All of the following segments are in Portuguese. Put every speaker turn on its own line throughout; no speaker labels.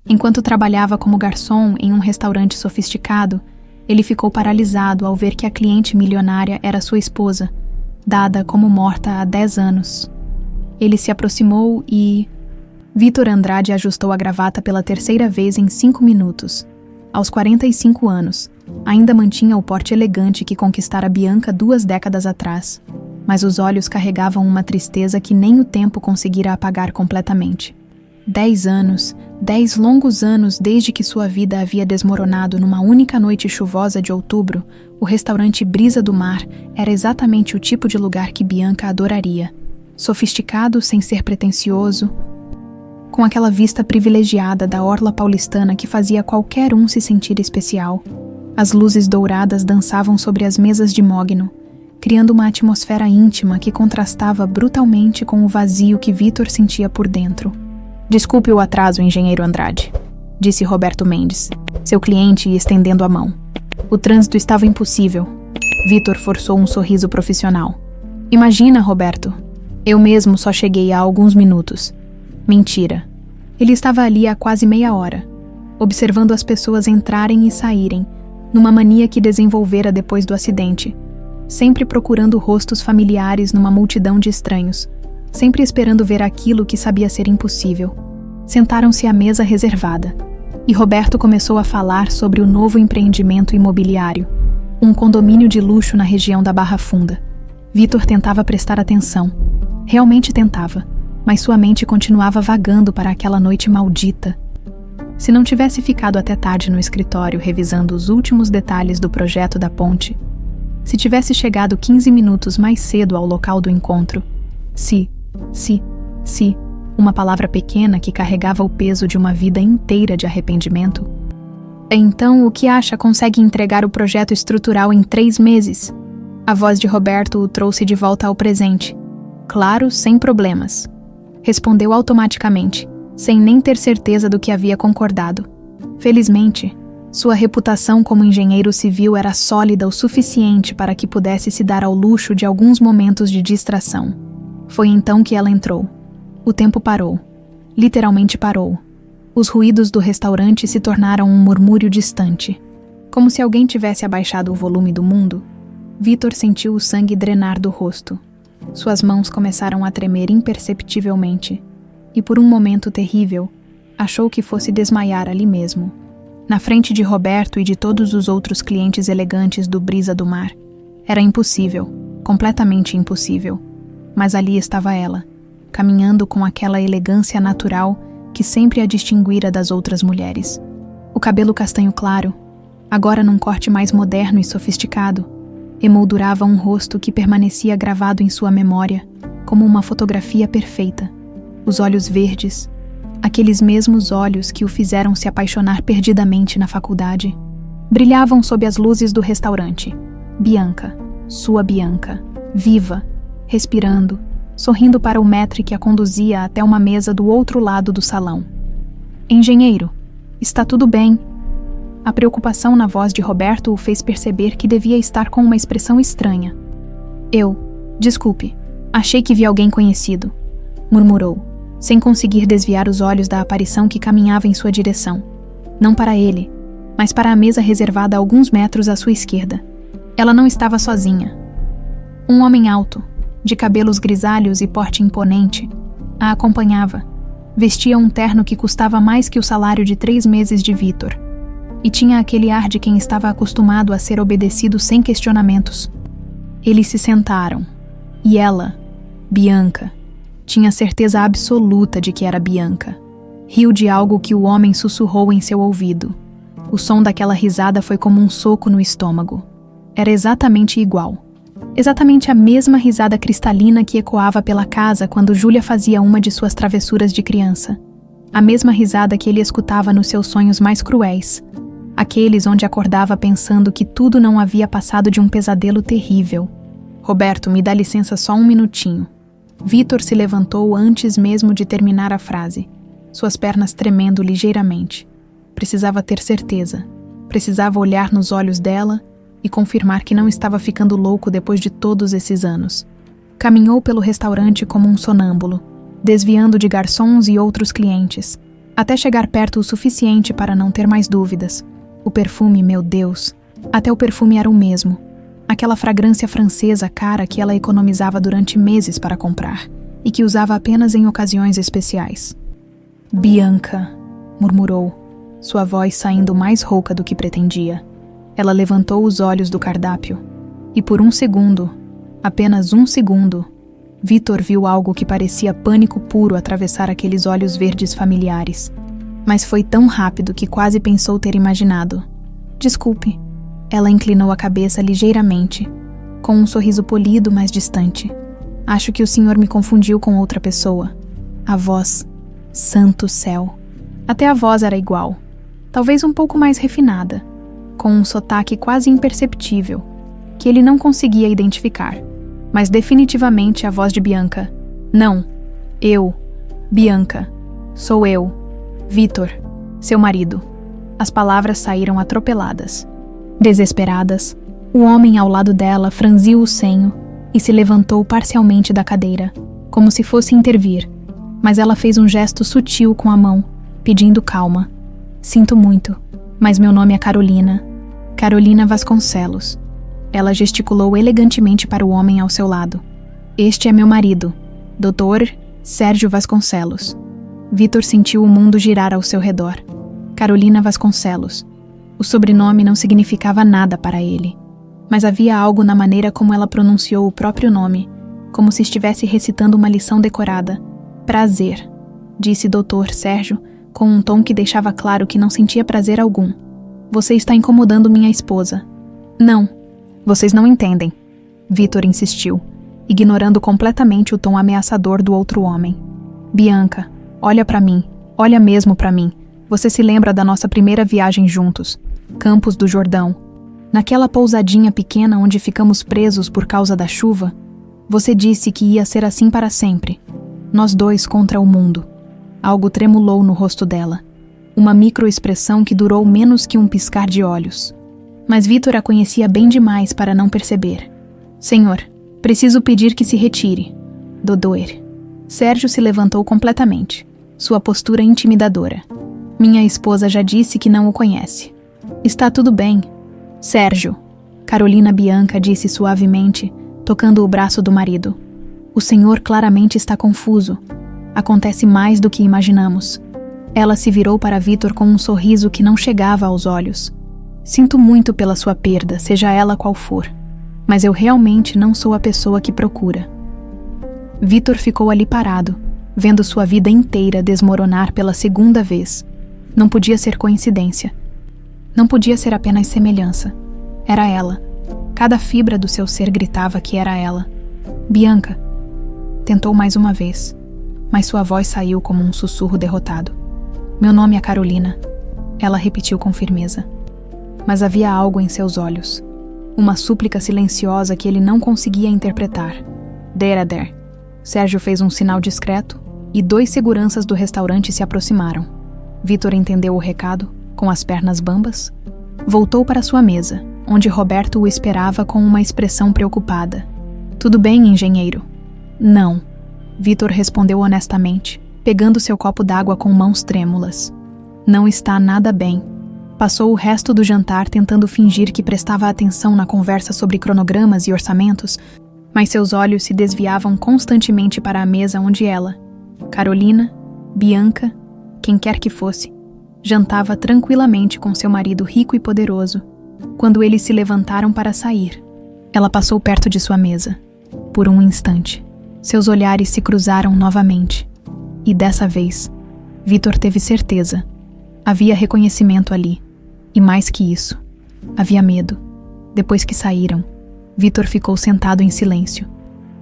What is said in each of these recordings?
Enquanto trabalhava como garçom em um restaurante sofisticado, ele ficou paralisado ao ver que a cliente milionária era sua esposa, dada como morta há 10 anos. Ele se aproximou e... Vítor Andrade ajustou a gravata pela terceira vez em 5 minutos. Aos 45 anos, ainda mantinha o porte elegante que conquistara Bianca 2 décadas atrás, mas os olhos carregavam uma tristeza que nem o tempo conseguira apagar completamente. 10 anos, 10 longos anos desde que sua vida havia desmoronado numa única noite chuvosa de outubro, o restaurante Brisa do Mar era exatamente o tipo de lugar que Bianca adoraria. Sofisticado sem ser pretensioso, com aquela vista privilegiada da orla paulistana que fazia qualquer um se sentir especial. As luzes douradas dançavam sobre as mesas de mogno, criando uma atmosfera íntima que contrastava brutalmente com o vazio que Vítor sentia por dentro. "Desculpe o atraso, engenheiro Andrade", disse Roberto Mendes, seu cliente, estendendo a mão. O trânsito estava impossível. Vítor forçou um sorriso profissional. "Imagina, Roberto. Eu mesmo só cheguei há alguns minutos." Mentira. Ele estava ali há quase meia hora, observando as pessoas entrarem e saírem, numa mania que desenvolvera depois do acidente, sempre procurando rostos familiares numa multidão de estranhos, sempre esperando ver aquilo que sabia ser impossível. Sentaram-se à mesa reservada, e Roberto começou a falar sobre o novo empreendimento imobiliário, um condomínio de luxo na região da Barra Funda. Vítor tentava prestar atenção. Realmente tentava, mas sua mente continuava vagando para aquela noite maldita. Se não tivesse ficado até tarde no escritório revisando os últimos detalhes do projeto da ponte, se tivesse chegado 15 minutos mais cedo ao local do encontro, se, uma palavra pequena que carregava o peso de uma vida inteira de arrependimento. "Então, o que acha consegue entregar o projeto estrutural em 3 meses?" A voz de Roberto o trouxe de volta ao presente. "Claro, sem problemas", respondeu automaticamente, sem nem ter certeza do que havia concordado. Felizmente, sua reputação como engenheiro civil era sólida o suficiente para que pudesse se dar ao luxo de alguns momentos de distração. Foi então que ela entrou. O tempo parou. Literalmente parou. Os ruídos do restaurante se tornaram um murmúrio distante. Como se alguém tivesse abaixado o volume do mundo, Vítor sentiu o sangue drenar do rosto. Suas mãos começaram a tremer imperceptivelmente, e por um momento terrível, achou que fosse desmaiar ali mesmo. Na frente de Roberto e de todos os outros clientes elegantes do Brisa do Mar. Era impossível, completamente impossível. Mas ali estava ela, caminhando com aquela elegância natural que sempre a distinguira das outras mulheres. O cabelo castanho claro, agora num corte mais moderno e sofisticado, emoldurava um rosto que permanecia gravado em sua memória, como uma fotografia perfeita. Os olhos verdes, aqueles mesmos olhos que o fizeram se apaixonar perdidamente na faculdade, brilhavam sob as luzes do restaurante. Bianca, sua Bianca, viva, respirando, sorrindo para o maître que a conduzia até uma mesa do outro lado do salão. "Engenheiro, está tudo bem?" A preocupação na voz de Roberto o fez perceber que devia estar com uma expressão estranha. Desculpe, achei que vi alguém conhecido", murmurou, sem conseguir desviar os olhos da aparição que caminhava em sua direção. Não para ele, mas para a mesa reservada a alguns metros à sua esquerda. Ela não estava sozinha. Um homem alto, de cabelos grisalhos e porte imponente, a acompanhava. Vestia um terno que custava mais que o salário de 3 meses de Vítor. E tinha aquele ar de quem estava acostumado a ser obedecido sem questionamentos. Eles se sentaram. E ela, Bianca, tinha certeza absoluta de que era Bianca. Riu de algo que o homem sussurrou em seu ouvido. O som daquela risada foi como um soco no estômago. Era exatamente igual. Exatamente a mesma risada cristalina que ecoava pela casa quando Júlia fazia uma de suas travessuras de criança. A mesma risada que ele escutava nos seus sonhos mais cruéis. Aqueles onde acordava pensando que tudo não havia passado de um pesadelo terrível. "Roberto, me dá licença só um minutinho." Vítor se levantou antes mesmo de terminar a frase, suas pernas tremendo ligeiramente. Precisava ter certeza. Precisava olhar nos olhos dela e confirmar que não estava ficando louco depois de todos esses anos. Caminhou pelo restaurante como um sonâmbulo, desviando de garçons e outros clientes, até chegar perto o suficiente para não ter mais dúvidas. O perfume, meu Deus, até o perfume era o mesmo. Aquela fragrância francesa cara que ela economizava durante meses para comprar e que usava apenas em ocasiões especiais. Bianca, murmurou, sua voz saindo mais rouca do que pretendia. Ela levantou os olhos do cardápio e por um segundo, apenas um segundo, Vitor viu algo que parecia pânico puro atravessar aqueles olhos verdes familiares. Mas foi tão rápido que quase pensou ter imaginado. Desculpe. Ela inclinou a cabeça ligeiramente, com um sorriso polido, mas distante. Acho que o senhor me confundiu com outra pessoa. A voz, santo céu. Até a voz era igual, talvez um pouco mais refinada, com um sotaque quase imperceptível, que ele não conseguia identificar. Mas definitivamente a voz de Bianca. Não, eu, Bianca, sou eu, Vitor, seu marido. As palavras saíram atropeladas. Desesperadas, o homem ao lado dela franziu o senho e se levantou parcialmente da cadeira, como se fosse intervir, mas ela fez um gesto sutil com a mão, pedindo calma. Sinto muito, mas meu nome é Carolina. Carolina Vasconcelos. Ela gesticulou elegantemente para o homem ao seu lado. Este é meu marido, Dr. Sérgio Vasconcelos. Vitor sentiu o mundo girar ao seu redor. Carolina Vasconcelos. O sobrenome não significava nada para ele, mas havia algo na maneira como ela pronunciou o próprio nome, como se estivesse recitando uma lição decorada. Prazer, disse Dr. Sérgio, com um tom que deixava claro que não sentia prazer algum. Você está incomodando minha esposa. Não. Vocês não entendem, Vitor insistiu, ignorando completamente o tom ameaçador do outro homem. Bianca, olha para mim, olha mesmo para mim. Você se lembra da nossa primeira viagem juntos, Campos do Jordão? Naquela pousadinha pequena onde ficamos presos por causa da chuva? Você disse que ia ser assim para sempre. Nós dois contra o mundo. Algo tremulou no rosto dela. Uma microexpressão que durou menos que um piscar de olhos. Mas Vitor a conhecia bem demais para não perceber. Senhor, preciso pedir que se retire. Dodoer. Sérgio se levantou completamente, sua postura intimidadora. Minha esposa já disse que não o conhece. Está tudo bem. Sérgio. Carolina Bianca disse suavemente, tocando o braço do marido. O senhor claramente está confuso. Acontece mais do que imaginamos. Ela se virou para Vitor com um sorriso que não chegava aos olhos. Sinto muito pela sua perda, seja ela qual for, mas eu realmente não sou a pessoa que procura. Vitor ficou ali parado, vendo sua vida inteira desmoronar pela segunda vez. Não podia ser coincidência. Não podia ser apenas semelhança. Era ela. Cada fibra do seu ser gritava que era ela. Bianca. Tentou mais uma vez, mas sua voz saiu como um sussurro derrotado. Meu nome é Carolina. Ela repetiu com firmeza. Mas havia algo em seus olhos. Uma súplica silenciosa que ele não conseguia interpretar. Derader. Sérgio fez um sinal discreto e 2 seguranças do restaurante se aproximaram. Vitor entendeu o recado, com as pernas bambas. Voltou para sua mesa, onde Roberto o esperava com uma expressão preocupada. Tudo bem, engenheiro? Não. Vitor respondeu honestamente, pegando seu copo d'água com mãos trêmulas. Não está nada bem. Passou o resto do jantar tentando fingir que prestava atenção na conversa sobre cronogramas e orçamentos, mas seus olhos se desviavam constantemente para a mesa onde ela, Carolina, Bianca, quem quer que fosse, jantava tranquilamente com seu marido rico e poderoso, quando eles se levantaram para sair. Ela passou perto de sua mesa. Por um instante, seus olhares se cruzaram novamente. E dessa vez, Vitor teve certeza. Havia reconhecimento ali. E mais que isso, havia medo. Depois que saíram, Vitor ficou sentado em silêncio,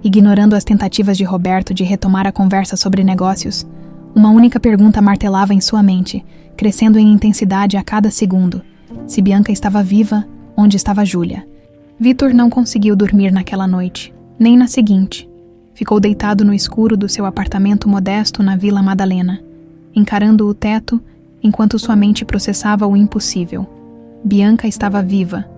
ignorando as tentativas de Roberto de retomar a conversa sobre negócios. Uma única pergunta martelava em sua mente, crescendo em intensidade a cada segundo. Se Bianca estava viva, onde estava Júlia? Vitor não conseguiu dormir naquela noite, nem na seguinte. Ficou deitado no escuro do seu apartamento modesto na Vila Madalena, encarando o teto enquanto sua mente processava o impossível. Bianca estava viva.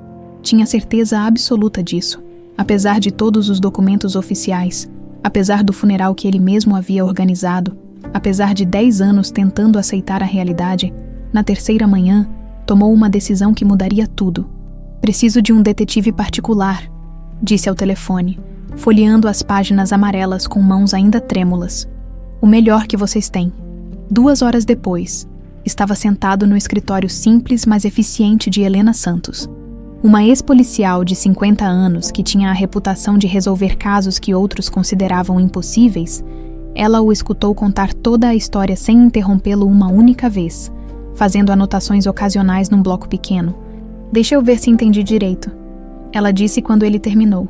Tinha certeza absoluta disso, apesar de todos os documentos oficiais, apesar do funeral que ele mesmo havia organizado, Apesar de 10 anos tentando aceitar a realidade, na terceira manhã, tomou uma decisão que mudaria tudo. Preciso de um detetive particular, disse ao telefone, folheando as páginas amarelas com mãos ainda trêmulas. O melhor que vocês têm. 2 horas depois, estava sentado no escritório simples mas eficiente de Helena Santos. Uma ex-policial de 50 anos que tinha a reputação de resolver casos que outros consideravam impossíveis, ela o escutou contar toda a história sem interrompê-lo uma única vez, fazendo anotações ocasionais num bloco pequeno. Deixa eu ver se entendi direito. Ela disse quando ele terminou.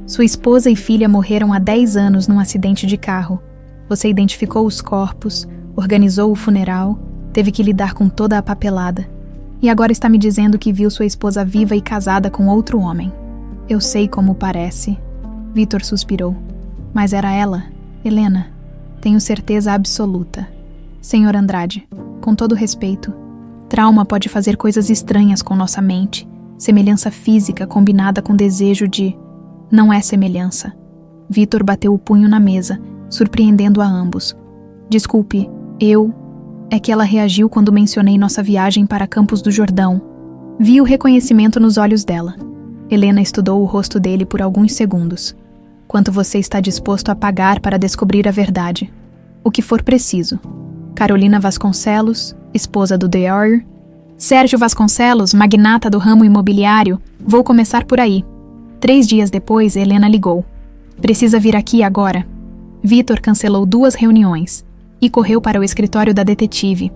Sua esposa e filha morreram há 10 anos num acidente de carro. Você identificou os corpos, organizou o funeral, teve que lidar com toda a papelada. E agora está me dizendo que viu sua esposa viva e casada com outro homem. Eu sei como parece. Vitor suspirou. Mas era ela, Helena. Tenho certeza absoluta. Senhor Andrade, com todo respeito, trauma pode fazer coisas estranhas com nossa mente. Semelhança física combinada com desejo de... Não é semelhança. Vitor bateu o punho na mesa, surpreendendo a ambos. Desculpe, É que ela reagiu quando mencionei nossa viagem para Campos do Jordão. Vi o reconhecimento nos olhos dela. Helena estudou o rosto dele por alguns segundos. Quanto você está disposto a pagar para descobrir a verdade? O que for preciso. Carolina Vasconcelos, esposa do Deor. Sérgio Vasconcelos, magnata do ramo imobiliário. Vou começar por aí. 3 dias depois, Helena ligou. Precisa vir aqui agora. Vitor cancelou 2 reuniões e correu para o escritório da detetive.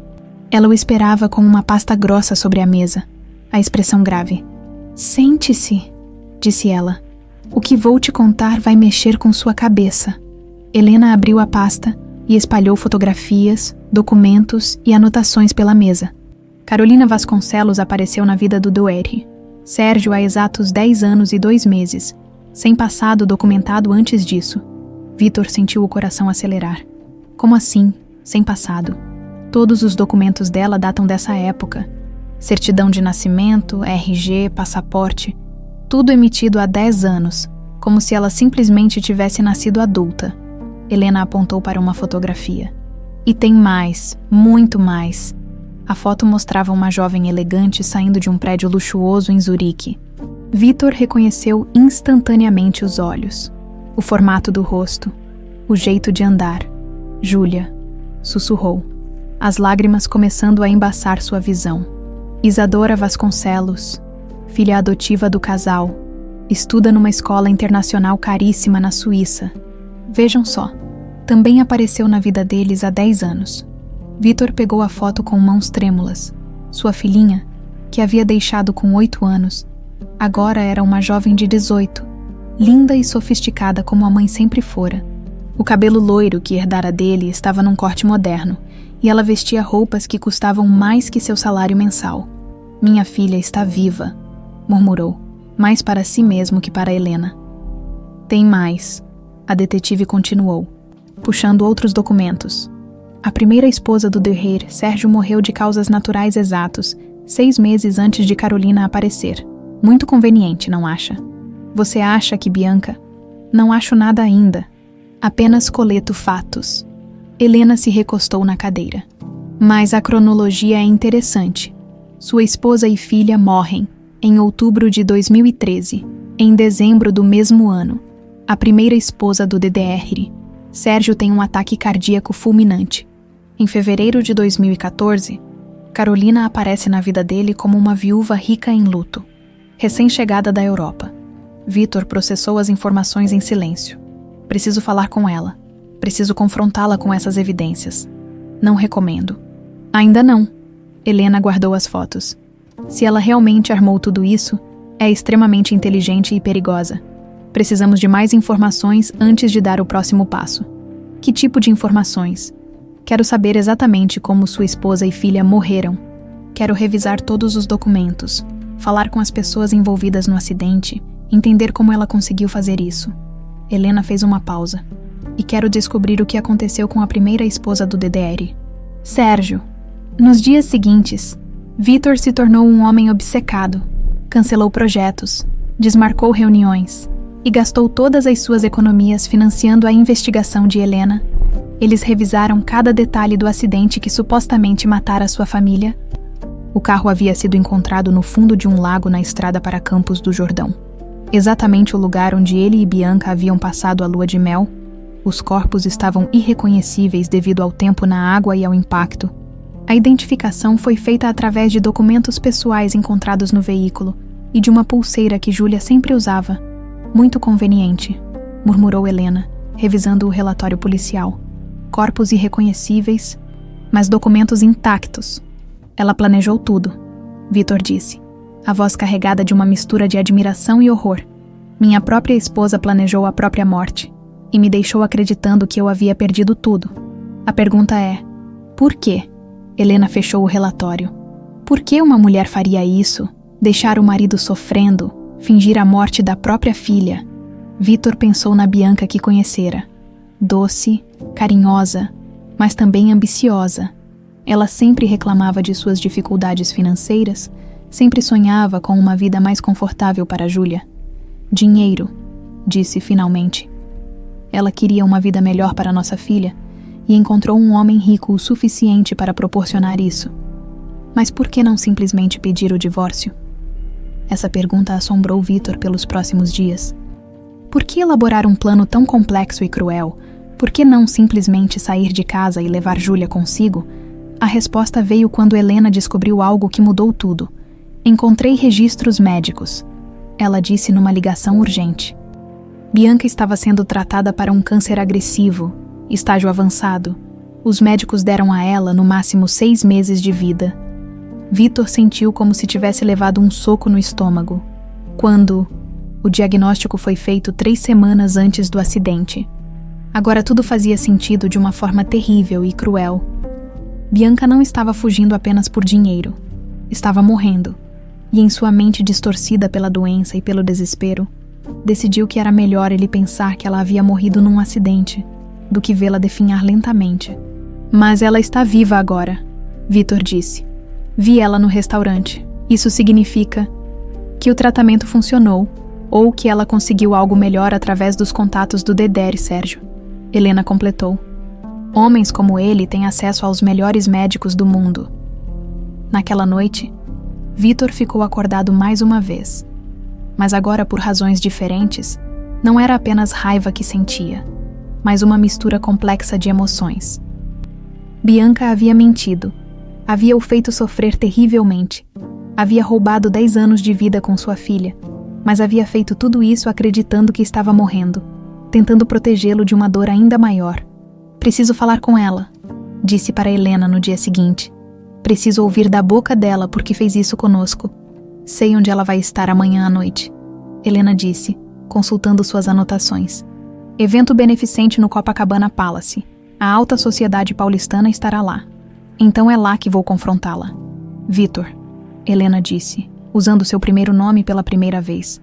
Ela o esperava com uma pasta grossa sobre a mesa, a expressão grave. Sente-se, disse ela. O que vou te contar vai mexer com sua cabeça. Helena abriu a pasta e espalhou fotografias, documentos e anotações pela mesa. Carolina Vasconcelos apareceu na vida do Doerre. Sérgio há exatos 10 anos e 2 meses, sem passado documentado antes disso. Vitor sentiu o coração acelerar. Como assim, sem passado? Todos os documentos dela datam dessa época. Certidão de nascimento, RG, passaporte, tudo emitido há 10 anos, como se ela simplesmente tivesse nascido adulta. Helena apontou para uma fotografia. E tem mais, muito mais. A foto mostrava uma jovem elegante saindo de um prédio luxuoso em Zurique. Vitor reconheceu instantaneamente os olhos, o formato do rosto, o jeito de andar. Júlia, sussurrou, as lágrimas começando a embaçar sua visão. Isadora Vasconcelos, filha adotiva do casal, estuda numa escola internacional caríssima na Suíça. Vejam só, também apareceu na vida deles há 10 anos. Vitor pegou a foto com mãos trêmulas. Sua filhinha, que havia deixado com 8 anos, agora era uma jovem de 18, linda e sofisticada como a mãe sempre fora. O cabelo loiro que herdara dele estava num corte moderno, e ela vestia roupas que custavam mais que seu salário mensal. Minha filha está viva, murmurou, mais para si mesmo que para Helena. Tem mais, a detetive continuou, puxando outros documentos. A primeira esposa do Deher, Sérgio, morreu de causas naturais exatos, 6 meses antes de Carolina aparecer. Muito conveniente, não acha? Você acha que Bianca? Não acho nada ainda. Apenas coleto fatos. Helena se recostou na cadeira. Mas a cronologia é interessante. Sua esposa e filha morrem em outubro de 2013. Em dezembro do mesmo ano, a primeira esposa do DDR, Sérgio, tem um ataque cardíaco fulminante. Em fevereiro de 2014, Carolina aparece na vida dele como uma viúva rica em luto, recém-chegada da Europa. Vitor processou as informações em silêncio. Preciso falar com ela. Preciso confrontá-la com essas evidências. Não recomendo. Ainda não. Helena guardou as fotos. Se ela realmente armou tudo isso, é extremamente inteligente e perigosa. Precisamos de mais informações antes de dar o próximo passo. Que tipo de informações? Quero saber exatamente como sua esposa e filha morreram. Quero revisar todos os documentos, falar com as pessoas envolvidas no acidente, entender como ela conseguiu fazer isso. Helena fez uma pausa. E quero descobrir o que aconteceu com a primeira esposa do DDR. Sérgio. Nos dias seguintes, Vitor se tornou um homem obcecado. Cancelou projetos, desmarcou reuniões e gastou todas as suas economias financiando a investigação de Helena. Eles revisaram cada detalhe do acidente que supostamente matara sua família. O carro havia sido encontrado no fundo de um lago na estrada para Campos do Jordão. Exatamente o lugar onde ele e Bianca haviam passado a lua de mel. Os corpos estavam irreconhecíveis devido ao tempo na água e ao impacto. A identificação foi feita através de documentos pessoais encontrados no veículo e de uma pulseira que Júlia sempre usava. Muito conveniente, murmurou Helena, revisando o relatório policial. Corpos irreconhecíveis, mas documentos intactos. Ela planejou tudo, Vitor disse, a voz carregada de uma mistura de admiração e horror. Minha própria esposa planejou a própria morte e me deixou acreditando que eu havia perdido tudo. A pergunta é, por quê? Helena fechou o relatório. Por que uma mulher faria isso? Deixar o marido sofrendo, fingir a morte da própria filha? Vitor pensou na Bianca que conhecera. Doce, carinhosa, mas também ambiciosa. Ela sempre reclamava de suas dificuldades financeiras, sempre sonhava com uma vida mais confortável para Júlia. Dinheiro, disse finalmente. Ela queria uma vida melhor para nossa filha e encontrou um homem rico o suficiente para proporcionar isso. Mas por que não simplesmente pedir o divórcio? Essa pergunta assombrou Vitor pelos próximos dias. Por que elaborar um plano tão complexo e cruel? Por que não simplesmente sair de casa e levar Júlia consigo? A resposta veio quando Helena descobriu algo que mudou tudo. Encontrei registros médicos, ela disse numa ligação urgente. Bianca estava sendo tratada para um câncer agressivo, estágio avançado. Os médicos deram a ela, no máximo, 6 meses de vida. Vitor sentiu como se tivesse levado um soco no estômago. Quando o diagnóstico foi feito 3 semanas antes do acidente. Agora tudo fazia sentido de uma forma terrível e cruel. Bianca não estava fugindo apenas por dinheiro. Estava morrendo. E em sua mente distorcida pela doença e pelo desespero, decidiu que era melhor ele pensar que ela havia morrido num acidente do que vê-la definhar lentamente. Mas ela está viva agora, Vitor disse. Vi ela no restaurante. Isso significa que o tratamento funcionou ou que ela conseguiu algo melhor através dos contatos do Dedé, Sérgio. Helena completou. Homens como ele têm acesso aos melhores médicos do mundo. Naquela noite, Vitor ficou acordado mais uma vez. Mas agora, por razões diferentes, não era apenas raiva que sentia, mas uma mistura complexa de emoções. Bianca havia mentido, havia o feito sofrer terrivelmente, havia roubado 10 anos de vida com sua filha, mas havia feito tudo isso acreditando que estava morrendo, tentando protegê-lo de uma dor ainda maior. Preciso falar com ela, disse para Helena no dia seguinte. Preciso ouvir da boca dela porque fez isso conosco. Sei onde ela vai estar amanhã à noite, Helena disse, consultando suas anotações. Evento beneficente no Copacabana Palace. A alta sociedade paulistana estará lá. Então é lá que vou confrontá-la. Vitor, Helena disse, usando seu primeiro nome pela primeira vez.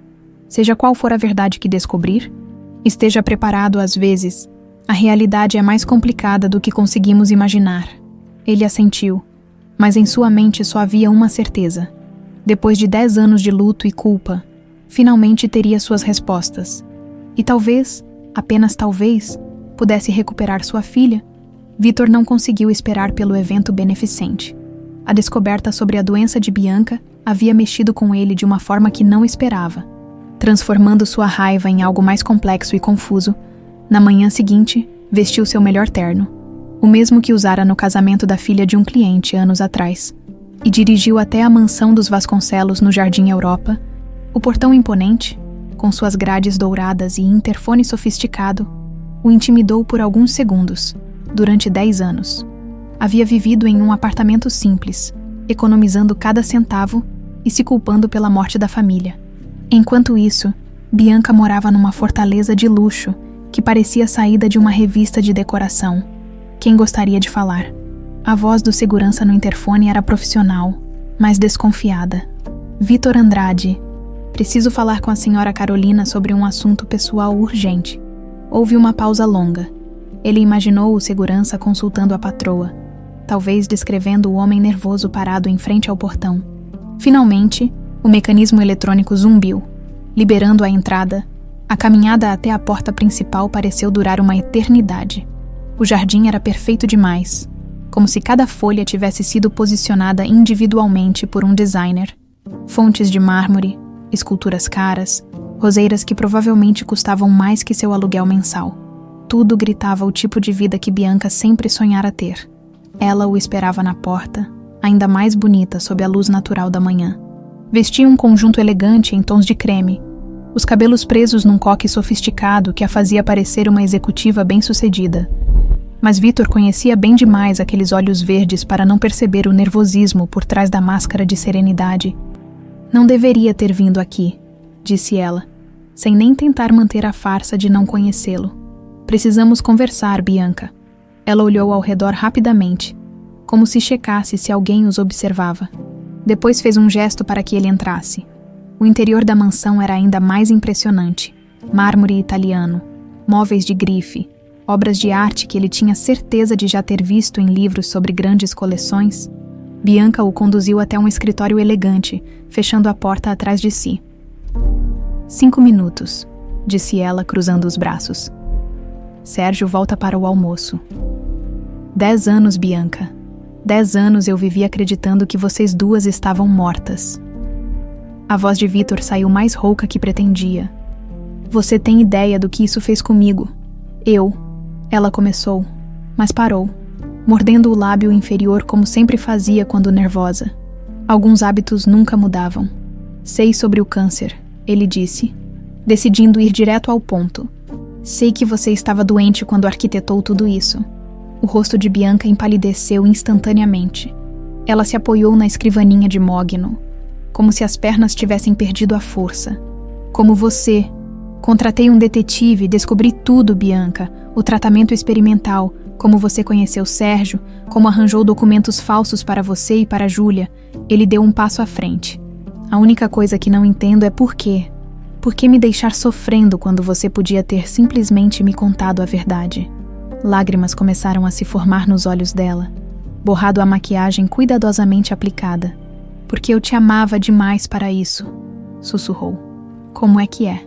Seja qual for a verdade que descobrir, esteja preparado às vezes. A realidade é mais complicada do que conseguimos imaginar. Ele assentiu, mas em sua mente só havia uma certeza. Depois de 10 anos de luto e culpa, finalmente teria suas respostas. E talvez, apenas talvez, pudesse recuperar sua filha. Vitor não conseguiu esperar pelo evento beneficente. A descoberta sobre a doença de Bianca havia mexido com ele de uma forma que não esperava, transformando sua raiva em algo mais complexo e confuso. Na manhã seguinte, vestiu seu melhor terno, o mesmo que usara no casamento da filha de um cliente anos atrás, e dirigiu até a mansão dos Vasconcelos no Jardim Europa. O portão imponente, com suas grades douradas e interfone sofisticado, o intimidou por alguns segundos, durante 10 anos. Havia vivido em um apartamento simples, economizando cada centavo e se culpando pela morte da família. Enquanto isso, Bianca morava numa fortaleza de luxo que parecia saída de uma revista de decoração. Quem gostaria de falar? A voz do segurança no interfone era profissional, mas desconfiada. Vitor Andrade. Preciso falar com a senhora Carolina sobre um assunto pessoal urgente. Houve uma pausa longa. Ele imaginou o segurança consultando a patroa, talvez descrevendo o homem nervoso parado em frente ao portão. Finalmente, o mecanismo eletrônico zumbiu, liberando a entrada. A caminhada até a porta principal pareceu durar uma eternidade. O jardim era perfeito demais, como se cada folha tivesse sido posicionada individualmente por um designer. Fontes de mármore, esculturas caras, roseiras que provavelmente custavam mais que seu aluguel mensal. Tudo gritava o tipo de vida que Bianca sempre sonhara ter. Ela o esperava na porta, ainda mais bonita sob a luz natural da manhã. Vestia um conjunto elegante em tons de creme, os cabelos presos num coque sofisticado que a fazia parecer uma executiva bem-sucedida. Mas Vitor conhecia bem demais aqueles olhos verdes para não perceber o nervosismo por trás da máscara de serenidade. Não deveria ter vindo aqui, disse ela, sem nem tentar manter a farsa de não conhecê-lo. Precisamos conversar, Bianca. Ela olhou ao redor rapidamente, como se checasse se alguém os observava. Depois fez um gesto para que ele entrasse. O interior da mansão era ainda mais impressionante. Mármore italiano, móveis de grife, obras de arte que ele tinha certeza de já ter visto em livros sobre grandes coleções. Bianca o conduziu até um escritório elegante, fechando a porta atrás de si. 5 minutos, disse ela, cruzando os braços. Sérgio volta para o almoço. 10 anos, Bianca. 10 anos eu vivi acreditando que vocês duas estavam mortas. A voz de Vitor saiu mais rouca que pretendia. Você tem ideia do que isso fez comigo? Ela começou, mas parou, mordendo o lábio inferior como sempre fazia quando nervosa. Alguns hábitos nunca mudavam. Sei sobre o câncer, ele disse, decidindo ir direto ao ponto. Sei que você estava doente quando arquitetou tudo isso. O rosto de Bianca empalideceu instantaneamente. Ela se apoiou na escrivaninha de mogno, como se as pernas tivessem perdido a força. Como você. Contratei um detetive e descobri tudo, Bianca. O tratamento experimental, como você conheceu Sérgio, como arranjou documentos falsos para você e para Júlia. Ele deu um passo à frente. A única coisa que não entendo é por quê. Por que me deixar sofrendo quando você podia ter simplesmente me contado a verdade? Lágrimas começaram a se formar nos olhos dela, borrado a maquiagem cuidadosamente aplicada. Porque eu te amava demais para isso, sussurrou. Como é que é?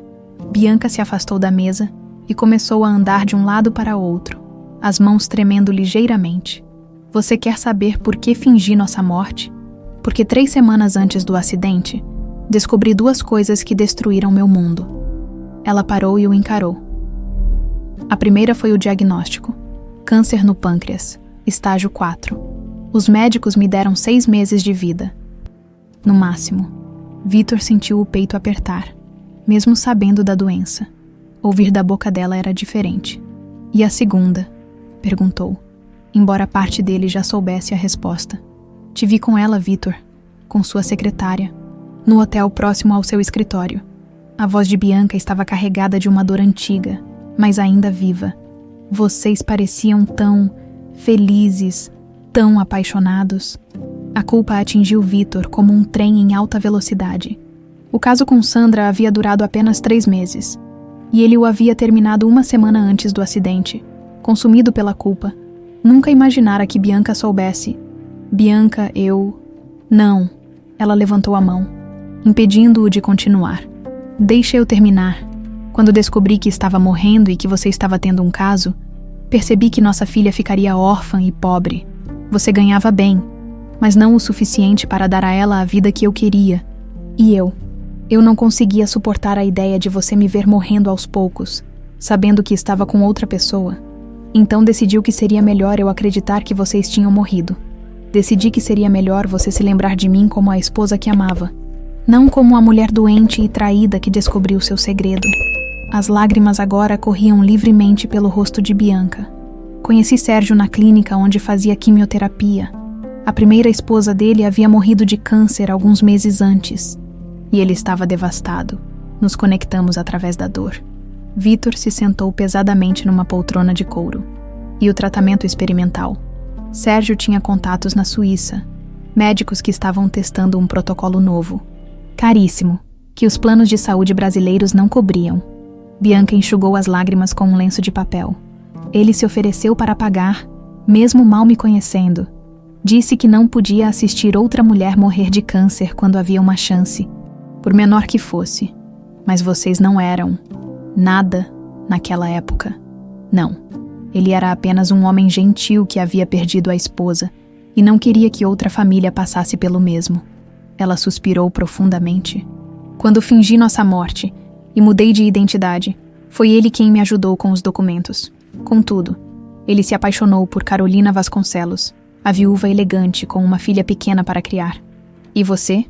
Bianca se afastou da mesa e começou a andar de um lado para outro, as mãos tremendo ligeiramente. Você quer saber por que fingi nossa morte? Porque 3 semanas antes do acidente, descobri 2 coisas que destruíram meu mundo. Ela parou e o encarou. A primeira foi o diagnóstico. Câncer no pâncreas, estágio 4. Os médicos me deram 6 meses de vida. No máximo. Vitor sentiu o peito apertar, mesmo sabendo da doença. Ouvir da boca dela era diferente. E a segunda? Perguntou, embora parte dele já soubesse a resposta. Te vi com ela, Vitor, com sua secretária, no hotel próximo ao seu escritório. A voz de Bianca estava carregada de uma dor antiga, mas ainda viva. Vocês pareciam tão felizes, tão apaixonados. A culpa atingiu Vitor como um trem em alta velocidade. O caso com Sandra havia durado apenas 3 meses, e ele o havia terminado 1 semana antes do acidente, consumido pela culpa. Nunca imaginara que Bianca soubesse. Bianca, Não. Ela levantou a mão, impedindo-o de continuar. Deixa eu terminar. Quando descobri que estava morrendo e que você estava tendo um caso, percebi que nossa filha ficaria órfã e pobre. Você ganhava bem, mas não o suficiente para dar a ela a vida que eu queria. E eu não conseguia suportar a ideia de você me ver morrendo aos poucos, sabendo que estava com outra pessoa. Então decidiu que seria melhor eu acreditar que vocês tinham morrido. Decidi que seria melhor você se lembrar de mim como a esposa que amava, não como a mulher doente e traída que descobriu seu segredo. As lágrimas agora corriam livremente pelo rosto de Bianca. Conheci Sérgio na clínica onde fazia quimioterapia. A primeira esposa dele havia morrido de câncer alguns meses antes. E ele estava devastado. Nos conectamos através da dor. Vitor se sentou pesadamente numa poltrona de couro. E o tratamento experimental? Sérgio tinha contatos na Suíça. Médicos que estavam testando um protocolo novo. Caríssimo, que os planos de saúde brasileiros não cobriam. Bianca enxugou as lágrimas com um lenço de papel. Ele se ofereceu para pagar, mesmo mal me conhecendo. Disse que não podia assistir outra mulher morrer de câncer quando havia uma chance, por menor que fosse. Mas vocês não eram nada naquela época. Não. Ele era apenas um homem gentil que havia perdido a esposa e não queria que outra família passasse pelo mesmo. Ela suspirou profundamente. Quando fingi nossa morte e mudei de identidade, foi ele quem me ajudou com os documentos. Contudo, ele se apaixonou por Carolina Vasconcelos, a viúva elegante com uma filha pequena para criar. E você?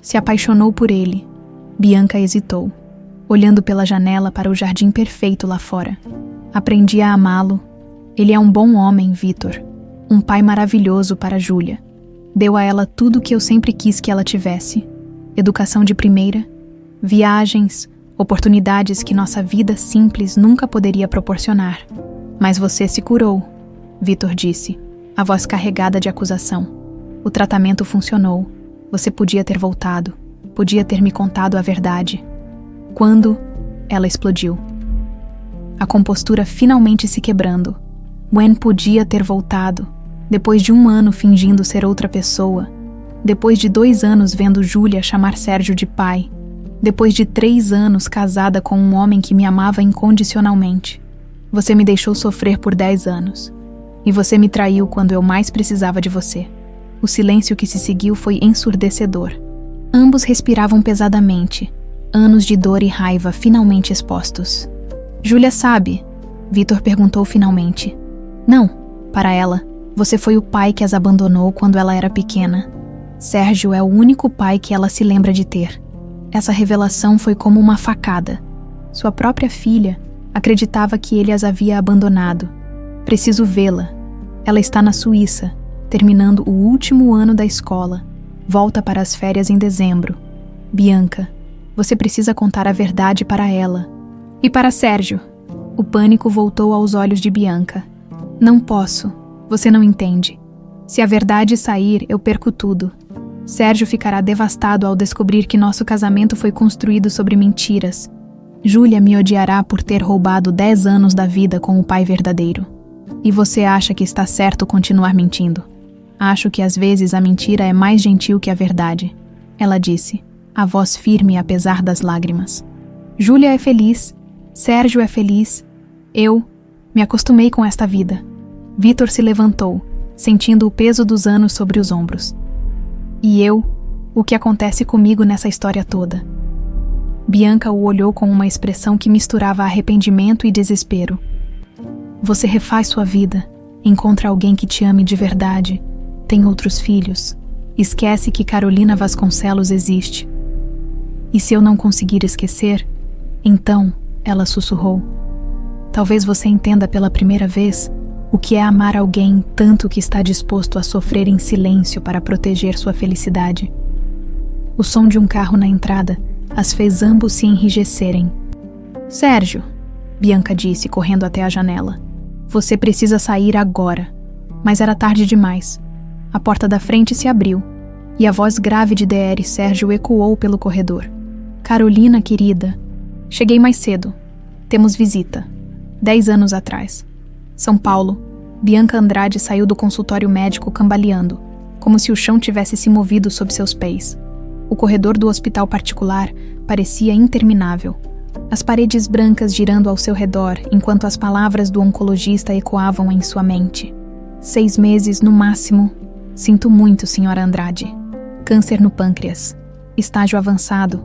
Se apaixonou por ele. Bianca hesitou, olhando pela janela para o jardim perfeito lá fora. Aprendi a amá-lo. Ele é um bom homem, Vitor. Um pai maravilhoso para Júlia. Deu a ela tudo o que eu sempre quis que ela tivesse. Educação de primeira, viagens, oportunidades que nossa vida simples nunca poderia proporcionar. Mas você se curou, Vitor disse, a voz carregada de acusação. O tratamento funcionou. Você podia ter voltado. Podia ter me contado a verdade. Quando ela explodiu. A compostura finalmente se quebrando. Gwen podia ter voltado. Depois de 1 ano fingindo ser outra pessoa. Depois de 2 anos vendo Júlia chamar Sérgio de pai. Depois de 3 anos casada com um homem que me amava incondicionalmente. Você me deixou sofrer por 10 anos. E você me traiu quando eu mais precisava de você. O silêncio que se seguiu foi ensurdecedor. Ambos respiravam pesadamente. Anos de dor e raiva finalmente expostos. Júlia sabe? Vitor perguntou finalmente. Não, para ela, você foi o pai que as abandonou quando ela era pequena. Sérgio é o único pai que ela se lembra de ter. Essa revelação foi como uma facada. Sua própria filha acreditava que ele as havia abandonado. Preciso vê-la. Ela está na Suíça, terminando o último ano da escola. Volta para as férias em dezembro. Bianca, você precisa contar a verdade para ela. E para Sérgio. O pânico voltou aos olhos de Bianca. Não posso. Você não entende. Se a verdade sair, eu perco tudo. Sérgio ficará devastado ao descobrir que nosso casamento foi construído sobre mentiras. Júlia me odiará por ter roubado 10 anos da vida com o pai verdadeiro. E você acha que está certo continuar mentindo? Acho que às vezes a mentira é mais gentil que a verdade. Ela disse, a voz firme apesar das lágrimas. Júlia é feliz. Sérgio é feliz. Eu me acostumei com esta vida. Vitor se levantou, sentindo o peso dos anos sobre os ombros. E eu? O que acontece comigo nessa história toda? Bianca o olhou com uma expressão que misturava arrependimento e desespero. Você refaz sua vida, encontra alguém que te ame de verdade, tem outros filhos, esquece que Carolina Vasconcelos existe. E se eu não conseguir esquecer, então, ela sussurrou, talvez você entenda pela primeira vez o que é amar alguém tanto que está disposto a sofrer em silêncio para proteger sua felicidade. O som de um carro na entrada as fez ambos se enrijecerem. Sérgio, Bianca disse, correndo até a janela. Você precisa sair agora. Mas era tarde demais. A porta da frente se abriu, e a voz grave de Dr. Sérgio ecoou pelo corredor. Carolina, querida. Cheguei mais cedo. Temos visita. 10 anos atrás. São Paulo. Bianca Andrade saiu do consultório médico cambaleando, como se o chão tivesse se movido sob seus pés. O corredor do hospital particular parecia interminável. As paredes brancas girando ao seu redor enquanto as palavras do oncologista ecoavam em sua mente. 6 meses no máximo. Sinto muito, senhora Andrade. Câncer no pâncreas. Estágio avançado.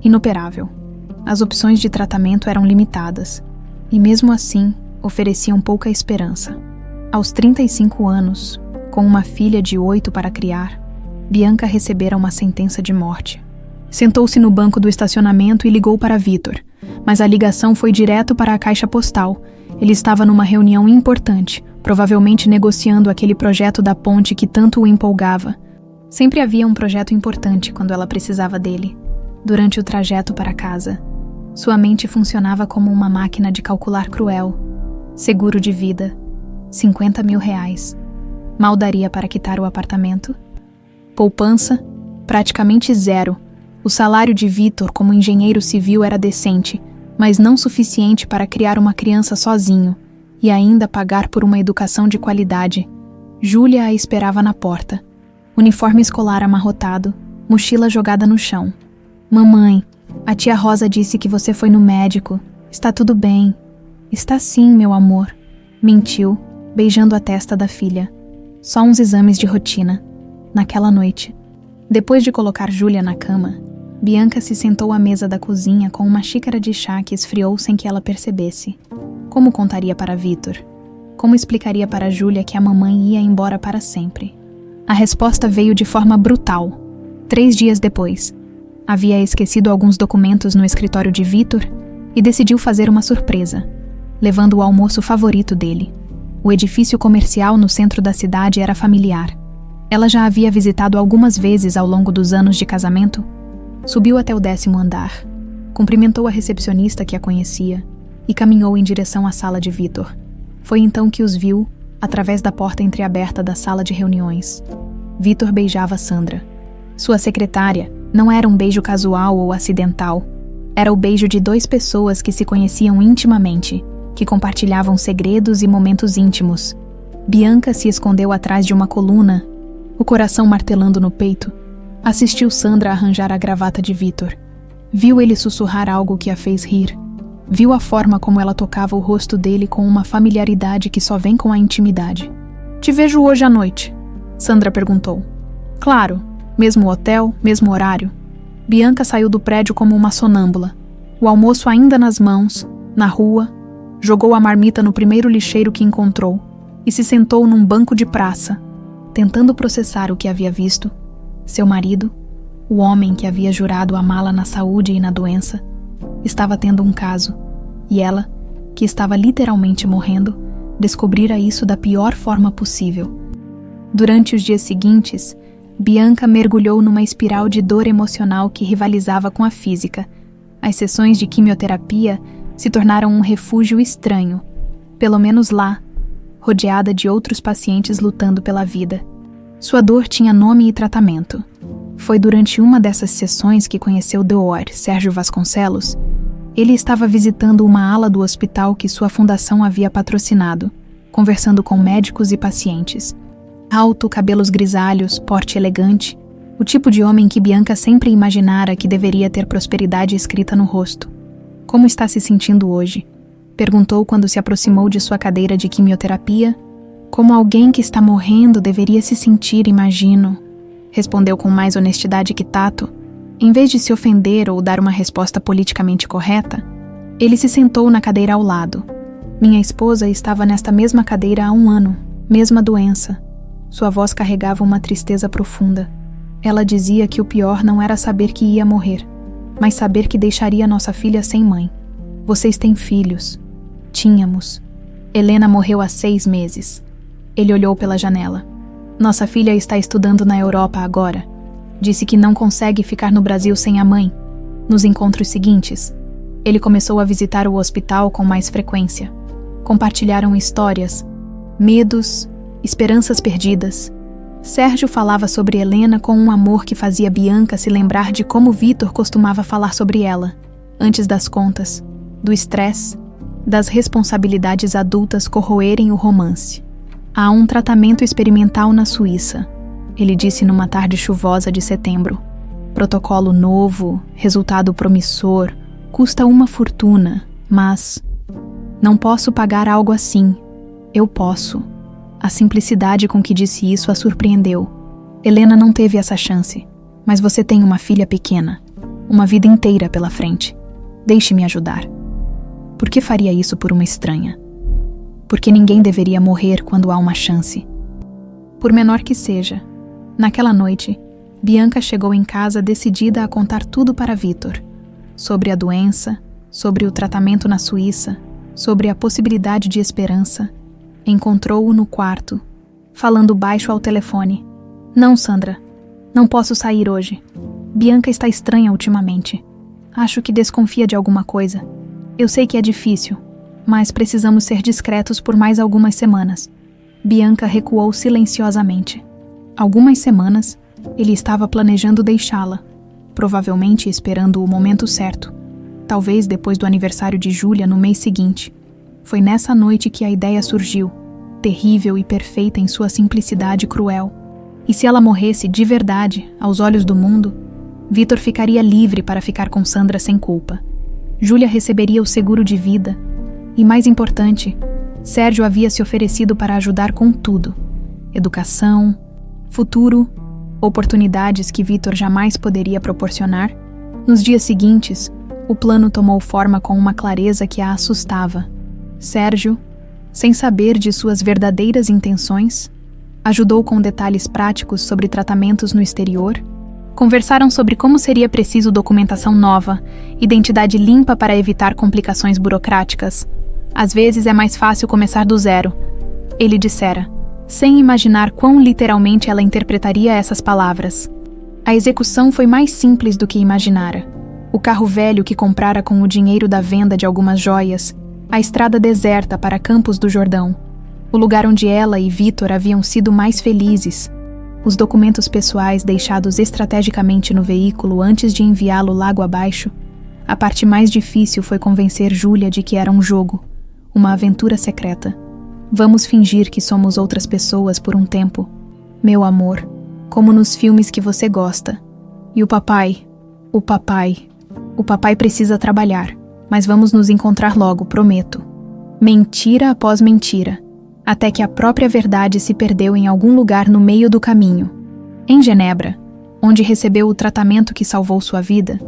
Inoperável. As opções de tratamento eram limitadas. E mesmo assim, ofereciam pouca esperança. Aos 35 anos, com uma filha de 8 para criar, Bianca recebera uma sentença de morte. Sentou-se no banco do estacionamento e ligou para Vitor, mas a ligação foi direto para a caixa postal. Ele estava numa reunião importante, provavelmente negociando aquele projeto da ponte que tanto o empolgava. Sempre havia um projeto importante quando ela precisava dele. Durante o trajeto para casa, sua mente funcionava como uma máquina de calcular cruel. Seguro de vida, R$50 mil. Mal daria para quitar o apartamento. Poupança, praticamente zero. O salário de Vitor como engenheiro civil era decente, mas não suficiente para criar uma criança sozinho e ainda pagar por uma educação de qualidade. Júlia a esperava na porta. Uniforme escolar amarrotado, mochila jogada no chão. Mamãe, a tia Rosa disse que você foi no médico. Está tudo bem. Está sim, meu amor. Mentiu, beijando a testa da filha. Só uns exames de rotina. Naquela noite, depois de colocar Júlia na cama, Bianca se sentou à mesa da cozinha com uma xícara de chá que esfriou sem que ela percebesse. Como contaria para Vitor? Como explicaria para Júlia que a mamãe ia embora para sempre? A resposta veio de forma brutal. 3 dias depois, havia esquecido alguns documentos no escritório de Vitor e decidiu fazer uma surpresa, levando o almoço favorito dele. O edifício comercial no centro da cidade era familiar. Ela já havia visitado algumas vezes ao longo dos anos de casamento. Subiu até o 10º andar, cumprimentou a recepcionista que a conhecia e caminhou em direção à sala de Vitor. Foi então que os viu, através da porta entreaberta da sala de reuniões. Vitor beijava Sandra. Sua secretária não era um beijo casual ou acidental. Era o beijo de 2 pessoas que se conheciam intimamente, que compartilhavam segredos e momentos íntimos. Bianca se escondeu atrás de uma coluna, o coração martelando no peito. Assistiu Sandra arranjar a gravata de Vitor. Viu ele sussurrar algo que a fez rir. Viu a forma como ela tocava o rosto dele com uma familiaridade que só vem com a intimidade. "Te vejo hoje à noite?" Sandra perguntou. "Claro, mesmo hotel, mesmo horário." Bianca saiu do prédio como uma sonâmbula. O almoço ainda nas mãos, na rua, jogou a marmita no primeiro lixeiro que encontrou e se sentou num banco de praça, tentando processar o que havia visto. Seu marido, o homem que havia jurado amá-la na saúde e na doença, estava tendo um caso, e ela, que estava literalmente morrendo, descobrira isso da pior forma possível. Durante os dias seguintes, Bianca mergulhou numa espiral de dor emocional que rivalizava com a física. As sessões de quimioterapia se tornaram um refúgio estranho, pelo menos lá, rodeada de outros pacientes lutando pela vida. Sua dor tinha nome e tratamento. Foi durante uma dessas sessões que conheceu Deor, Sérgio Vasconcelos. Ele estava visitando uma ala do hospital que sua fundação havia patrocinado, conversando com médicos e pacientes. Alto, cabelos grisalhos, porte elegante, o tipo de homem que Bianca sempre imaginara que deveria ter prosperidade escrita no rosto. "Como está se sentindo hoje?" perguntou quando se aproximou de sua cadeira de quimioterapia. "Como alguém que está morrendo deveria se sentir, imagino", respondeu com mais honestidade que tato. Em vez de se ofender ou dar uma resposta politicamente correta, ele se sentou na cadeira ao lado. "Minha esposa estava nesta mesma cadeira há 1 ano, mesma doença." Sua voz carregava uma tristeza profunda. Ela dizia que o pior não era saber que ia morrer, mas saber que deixaria nossa filha sem mãe. "Vocês têm filhos?" "Tínhamos. Helena morreu há 6 meses." Ele olhou pela janela. "Nossa filha está estudando na Europa agora. Disse que não consegue ficar no Brasil sem a mãe." Nos encontros seguintes, ele começou a visitar o hospital com mais frequência. Compartilharam histórias, medos, esperanças perdidas. Sérgio falava sobre Helena com um amor que fazia Bianca se lembrar de como Vitor costumava falar sobre ela, antes das contas, do estresse, das responsabilidades adultas corroerem o romance. "Há um tratamento experimental na Suíça", ele disse numa tarde chuvosa de setembro. "Protocolo novo, resultado promissor, custa uma fortuna, mas não posso pagar algo assim. Eu posso." A simplicidade com que disse isso a surpreendeu. "Helena não teve essa chance, mas você tem uma filha pequena, uma vida inteira pela frente. Deixe-me ajudar." Por que faria isso por uma estranha? Porque ninguém deveria morrer quando há uma chance. Por menor que seja, naquela noite, Bianca chegou em casa decidida a contar tudo para Vitor. Sobre a doença, sobre o tratamento na Suíça, sobre a possibilidade de esperança. Encontrou-o no quarto, falando baixo ao telefone. "Não, Sandra, não posso sair hoje. Bianca está estranha ultimamente. Acho que desconfia de alguma coisa. Eu sei que é difícil, mas precisamos ser discretos por mais algumas semanas." Bianca recuou silenciosamente. Algumas semanas, ele estava planejando deixá-la, provavelmente esperando o momento certo, talvez depois do aniversário de Júlia no mês seguinte. Foi nessa noite que a ideia surgiu, terrível e perfeita em sua simplicidade cruel. E se ela morresse de verdade, aos olhos do mundo, Vitor ficaria livre para ficar com Sandra sem culpa. Júlia receberia o seguro de vida e, mais importante, Sérgio havia se oferecido para ajudar com tudo: educação, futuro, oportunidades que Vitor jamais poderia proporcionar. Nos dias seguintes, o plano tomou forma com uma clareza que a assustava. Sérgio, sem saber de suas verdadeiras intenções, ajudou com detalhes práticos sobre tratamentos no exterior. Conversaram sobre como seria preciso documentação nova, identidade limpa para evitar complicações burocráticas. Às vezes é mais fácil começar do zero, ele dissera, sem imaginar quão literalmente ela interpretaria essas palavras. A execução foi mais simples do que imaginara. O carro velho que comprara com o dinheiro da venda de algumas joias, a estrada deserta para Campos do Jordão, o lugar onde ela e Vitor haviam sido mais felizes, os documentos pessoais deixados estrategicamente no veículo antes de enviá-lo lago abaixo. A parte mais difícil foi convencer Júlia de que era um jogo, uma aventura secreta. Vamos fingir que somos outras pessoas por um tempo, meu amor, como nos filmes que você gosta. E o papai precisa trabalhar, mas vamos nos encontrar logo, prometo. Mentira após mentira, até que a própria verdade se perdeu em algum lugar no meio do caminho. Em Genebra, onde recebeu o tratamento que salvou sua vida,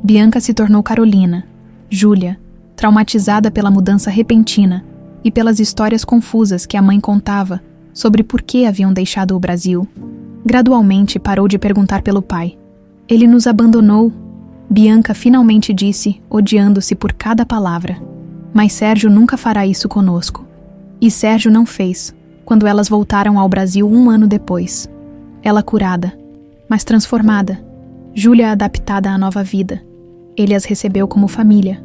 Bianca se tornou Carolina. Júlia, traumatizada pela mudança repentina e pelas histórias confusas que a mãe contava sobre por que haviam deixado o Brasil, gradualmente parou de perguntar pelo pai. Ele nos abandonou, Bianca finalmente disse, odiando-se por cada palavra. Mas Sérgio nunca fará isso conosco. E Sérgio não fez, quando elas voltaram ao Brasil 1 ano depois. Ela curada, mas transformada. Júlia adaptada à nova vida. Ele as recebeu como família.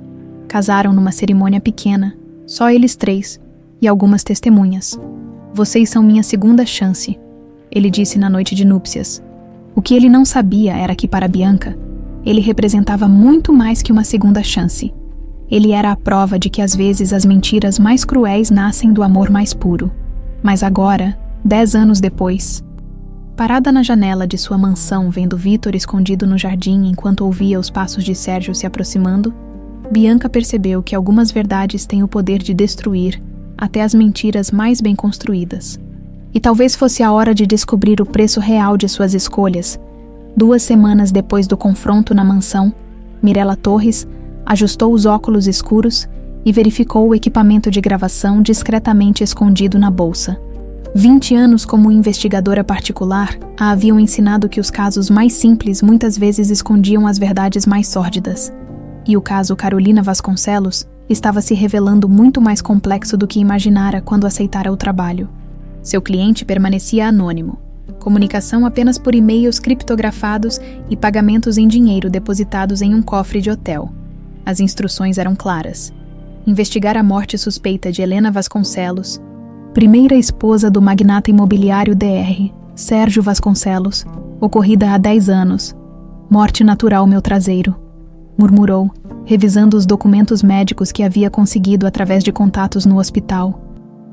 Casaram numa cerimônia pequena, só eles 3, e algumas testemunhas. Vocês são minha segunda chance, ele disse na noite de núpcias. O que ele não sabia era que para Bianca, ele representava muito mais que uma segunda chance. Ele era a prova de que às vezes as mentiras mais cruéis nascem do amor mais puro. Mas agora, 10 anos depois, parada na janela de sua mansão vendo Vitor escondido no jardim enquanto ouvia os passos de Sérgio se aproximando, Bianca percebeu que algumas verdades têm o poder de destruir até as mentiras mais bem construídas. E talvez fosse a hora de descobrir o preço real de suas escolhas. 2 semanas depois do confronto na mansão, Mirella Torres ajustou os óculos escuros e verificou o equipamento de gravação discretamente escondido na bolsa. 20 anos como investigadora particular a haviam ensinado que os casos mais simples muitas vezes escondiam as verdades mais sórdidas. E o caso Carolina Vasconcelos estava se revelando muito mais complexo do que imaginara quando aceitara o trabalho. Seu cliente permanecia anônimo. Comunicação apenas por e-mails criptografados e pagamentos em dinheiro depositados em um cofre de hotel. As instruções eram claras. Investigar a morte suspeita de Helena Vasconcelos, primeira esposa do magnata imobiliário Dr. Sérgio Vasconcelos, ocorrida há 10 anos. Morte natural, meu traseiro, murmurou, revisando os documentos médicos que havia conseguido através de contatos no hospital.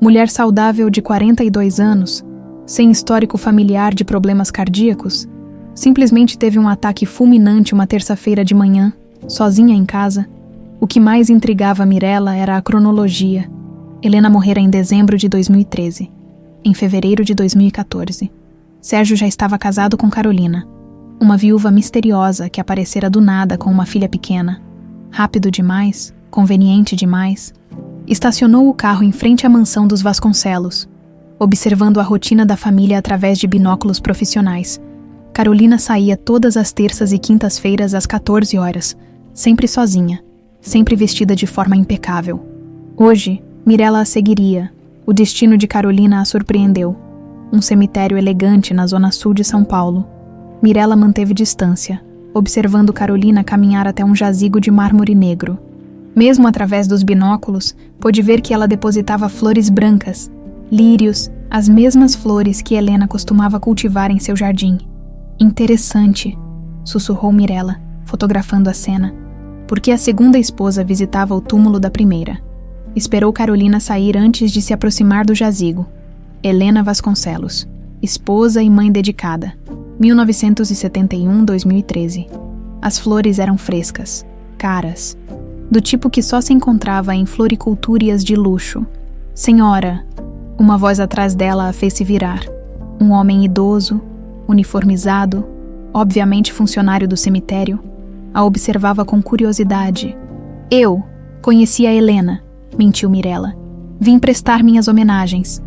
Mulher saudável de 42 anos, sem histórico familiar de problemas cardíacos, simplesmente teve um ataque fulminante uma terça-feira de manhã, sozinha em casa. O que mais intrigava Mirella era a cronologia. Helena morrera em dezembro de 2013. Em fevereiro de 2014, Sérgio já estava casado com Carolina, uma viúva misteriosa que aparecera do nada com uma filha pequena. Rápido demais, conveniente demais. Estacionou o carro em frente à mansão dos Vasconcelos, observando a rotina da família através de binóculos profissionais. Carolina saía todas as terças e quintas-feiras às 14 horas, sempre sozinha, sempre vestida de forma impecável. Hoje, Mirella a seguiria. O destino de Carolina a surpreendeu. Um cemitério elegante na zona sul de São Paulo. Mirella manteve distância, observando Carolina caminhar até um jazigo de mármore negro. Mesmo através dos binóculos, pôde ver que ela depositava flores brancas, lírios, as mesmas flores que Helena costumava cultivar em seu jardim. Interessante, sussurrou Mirella, fotografando a cena, porque a segunda esposa visitava o túmulo da primeira. Esperou Carolina sair antes de se aproximar do jazigo. Helena Vasconcelos, esposa e mãe dedicada, 1971-2013. As flores eram frescas, caras, do tipo que só se encontrava em floricultúrias de luxo, Senhora! Uma voz atrás dela a fez se virar. Um homem idoso, uniformizado, obviamente funcionário do cemitério, a observava com curiosidade. Eu conhecia a Helena, mentiu Mirella. Vim prestar minhas homenagens.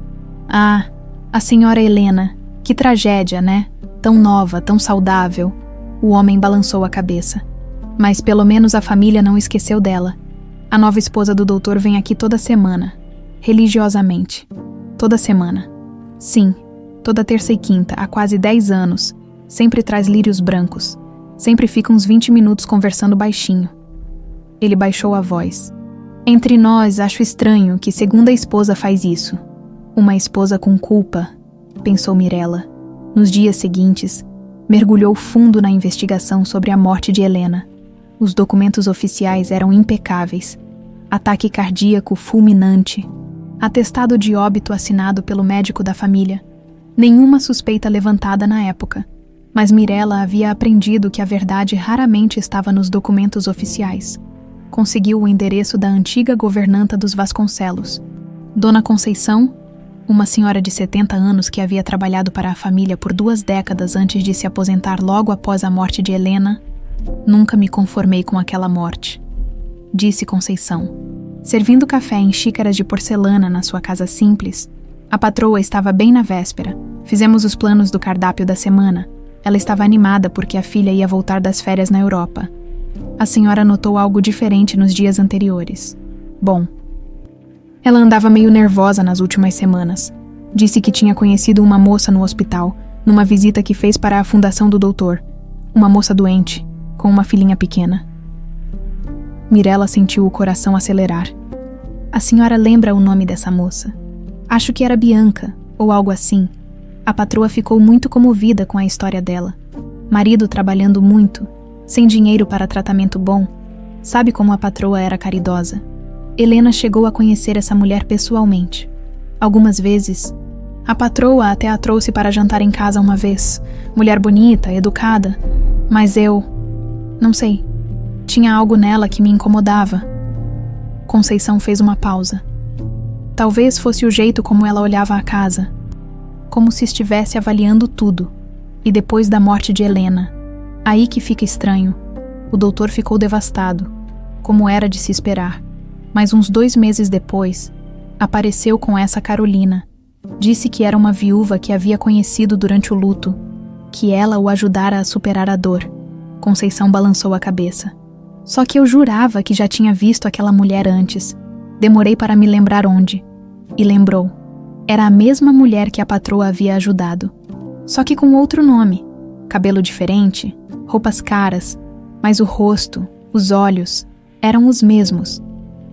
Ah, a senhora Helena, que tragédia, né? Tão nova, tão saudável. O homem balançou a cabeça. Mas pelo menos a família não esqueceu dela. A nova esposa do doutor vem aqui toda semana. Religiosamente. Toda semana. Sim, toda terça e quinta, há quase 10 anos. Sempre traz lírios brancos. Sempre fica uns 20 minutos conversando baixinho. Ele baixou a voz. Entre nós, acho estranho que segunda esposa faz isso. Uma esposa com culpa, pensou Mirella. Nos dias seguintes, mergulhou fundo na investigação sobre a morte de Helena. Os documentos oficiais eram impecáveis. Ataque cardíaco fulminante. Atestado de óbito assinado pelo médico da família. Nenhuma suspeita levantada na época. Mas Mirella havia aprendido que a verdade raramente estava nos documentos oficiais. Conseguiu o endereço da antiga governanta dos Vasconcelos. Dona Conceição, uma senhora de 70 anos que havia trabalhado para a família por 2 décadas antes de se aposentar logo após a morte de Helena. Nunca me conformei com aquela morte, disse Conceição. Servindo café em xícaras de porcelana na sua casa simples, a patroa estava bem na véspera. Fizemos os planos do cardápio da semana. Ela estava animada porque a filha ia voltar das férias na Europa. A senhora notou algo diferente nos dias anteriores. Bom, ela andava meio nervosa nas últimas semanas. Disse que tinha conhecido uma moça no hospital, numa visita que fez para a fundação do doutor. Uma moça doente, com uma filhinha pequena. Mirella sentiu o coração acelerar. A senhora lembra o nome dessa moça? Acho que era Bianca, ou algo assim. A patroa ficou muito comovida com a história dela. Marido trabalhando muito, sem dinheiro para tratamento bom. Sabe como a patroa era caridosa? Helena chegou a conhecer essa mulher pessoalmente. Algumas vezes, a patroa até a trouxe para jantar em casa uma vez. Mulher bonita, educada. Mas eu... não sei. Tinha algo nela que me incomodava. Conceição fez uma pausa. Talvez fosse o jeito como ela olhava a casa. Como se estivesse avaliando tudo. E depois da morte de Helena. Aí que fica estranho. O doutor ficou devastado, como era de se esperar. Mas uns 2 meses depois, apareceu com essa Carolina. Disse que era uma viúva que havia conhecido durante o luto, que ela o ajudara a superar a dor. Conceição balançou a cabeça. Só que eu jurava que já tinha visto aquela mulher antes. Demorei para me lembrar onde. E lembrou. Era a mesma mulher que a patroa havia ajudado. Só que com outro nome. Cabelo diferente, roupas caras, mas o rosto, os olhos, eram os mesmos.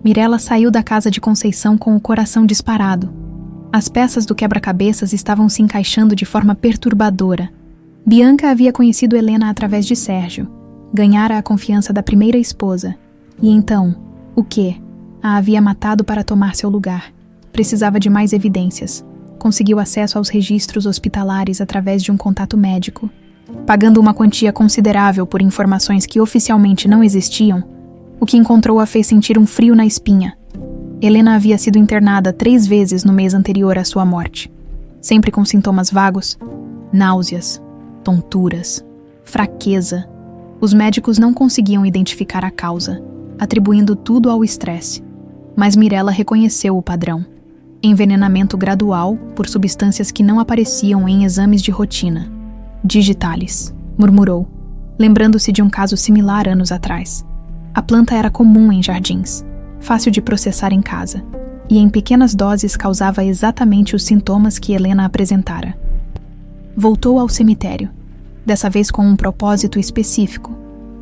Mirella saiu da casa de Conceição com o coração disparado. As peças do quebra-cabeças estavam se encaixando de forma perturbadora. Bianca havia conhecido Helena através de Sérgio. Ganhara a confiança da primeira esposa. E então, o quê? A havia matado para tomar seu lugar. Precisava de mais evidências. Conseguiu acesso aos registros hospitalares através de um contato médico. Pagando uma quantia considerável por informações que oficialmente não existiam, o que encontrou a fez sentir um frio na espinha. Helena havia sido internada 3 vezes no mês anterior à sua morte. Sempre com sintomas vagos, náuseas, tonturas, fraqueza. Os médicos não conseguiam identificar a causa, atribuindo tudo ao estresse. Mas Mirella reconheceu o padrão. Envenenamento gradual por substâncias que não apareciam em exames de rotina. Digitalis, murmurou, lembrando-se de um caso similar anos atrás. A planta era comum em jardins, fácil de processar em casa, e em pequenas doses causava exatamente os sintomas que Helena apresentara. Voltou ao cemitério, dessa vez com um propósito específico.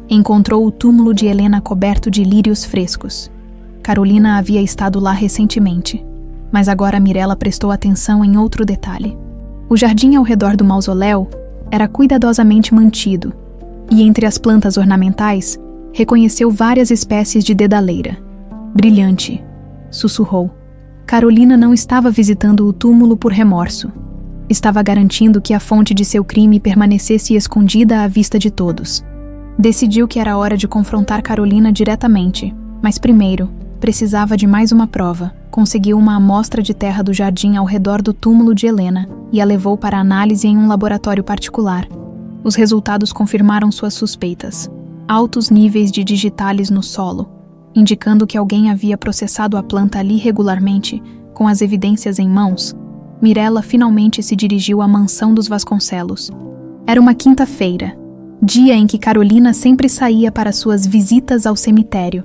Encontrou o túmulo de Helena coberto de lírios frescos. Carolina havia estado lá recentemente, mas agora Mirella prestou atenção em outro detalhe. O jardim ao redor do mausoléu era cuidadosamente mantido, e entre as plantas ornamentais, reconheceu várias espécies de dedaleira. Brilhante, sussurrou. Carolina não estava visitando o túmulo por remorso. Estava garantindo que a fonte de seu crime permanecesse escondida à vista de todos. Decidiu que era hora de confrontar Carolina diretamente, mas primeiro, precisava de mais uma prova. conseguiu uma amostra de terra do jardim ao redor do túmulo de Helena e a levou para análise em um laboratório particular. Os resultados confirmaram suas suspeitas. Altos níveis de digitalis no solo, indicando que alguém havia processado a planta ali regularmente, com as evidências em mãos. Mirella finalmente se dirigiu à mansão dos Vasconcelos. Era uma quinta-feira, dia em que Carolina sempre saía para suas visitas ao cemitério.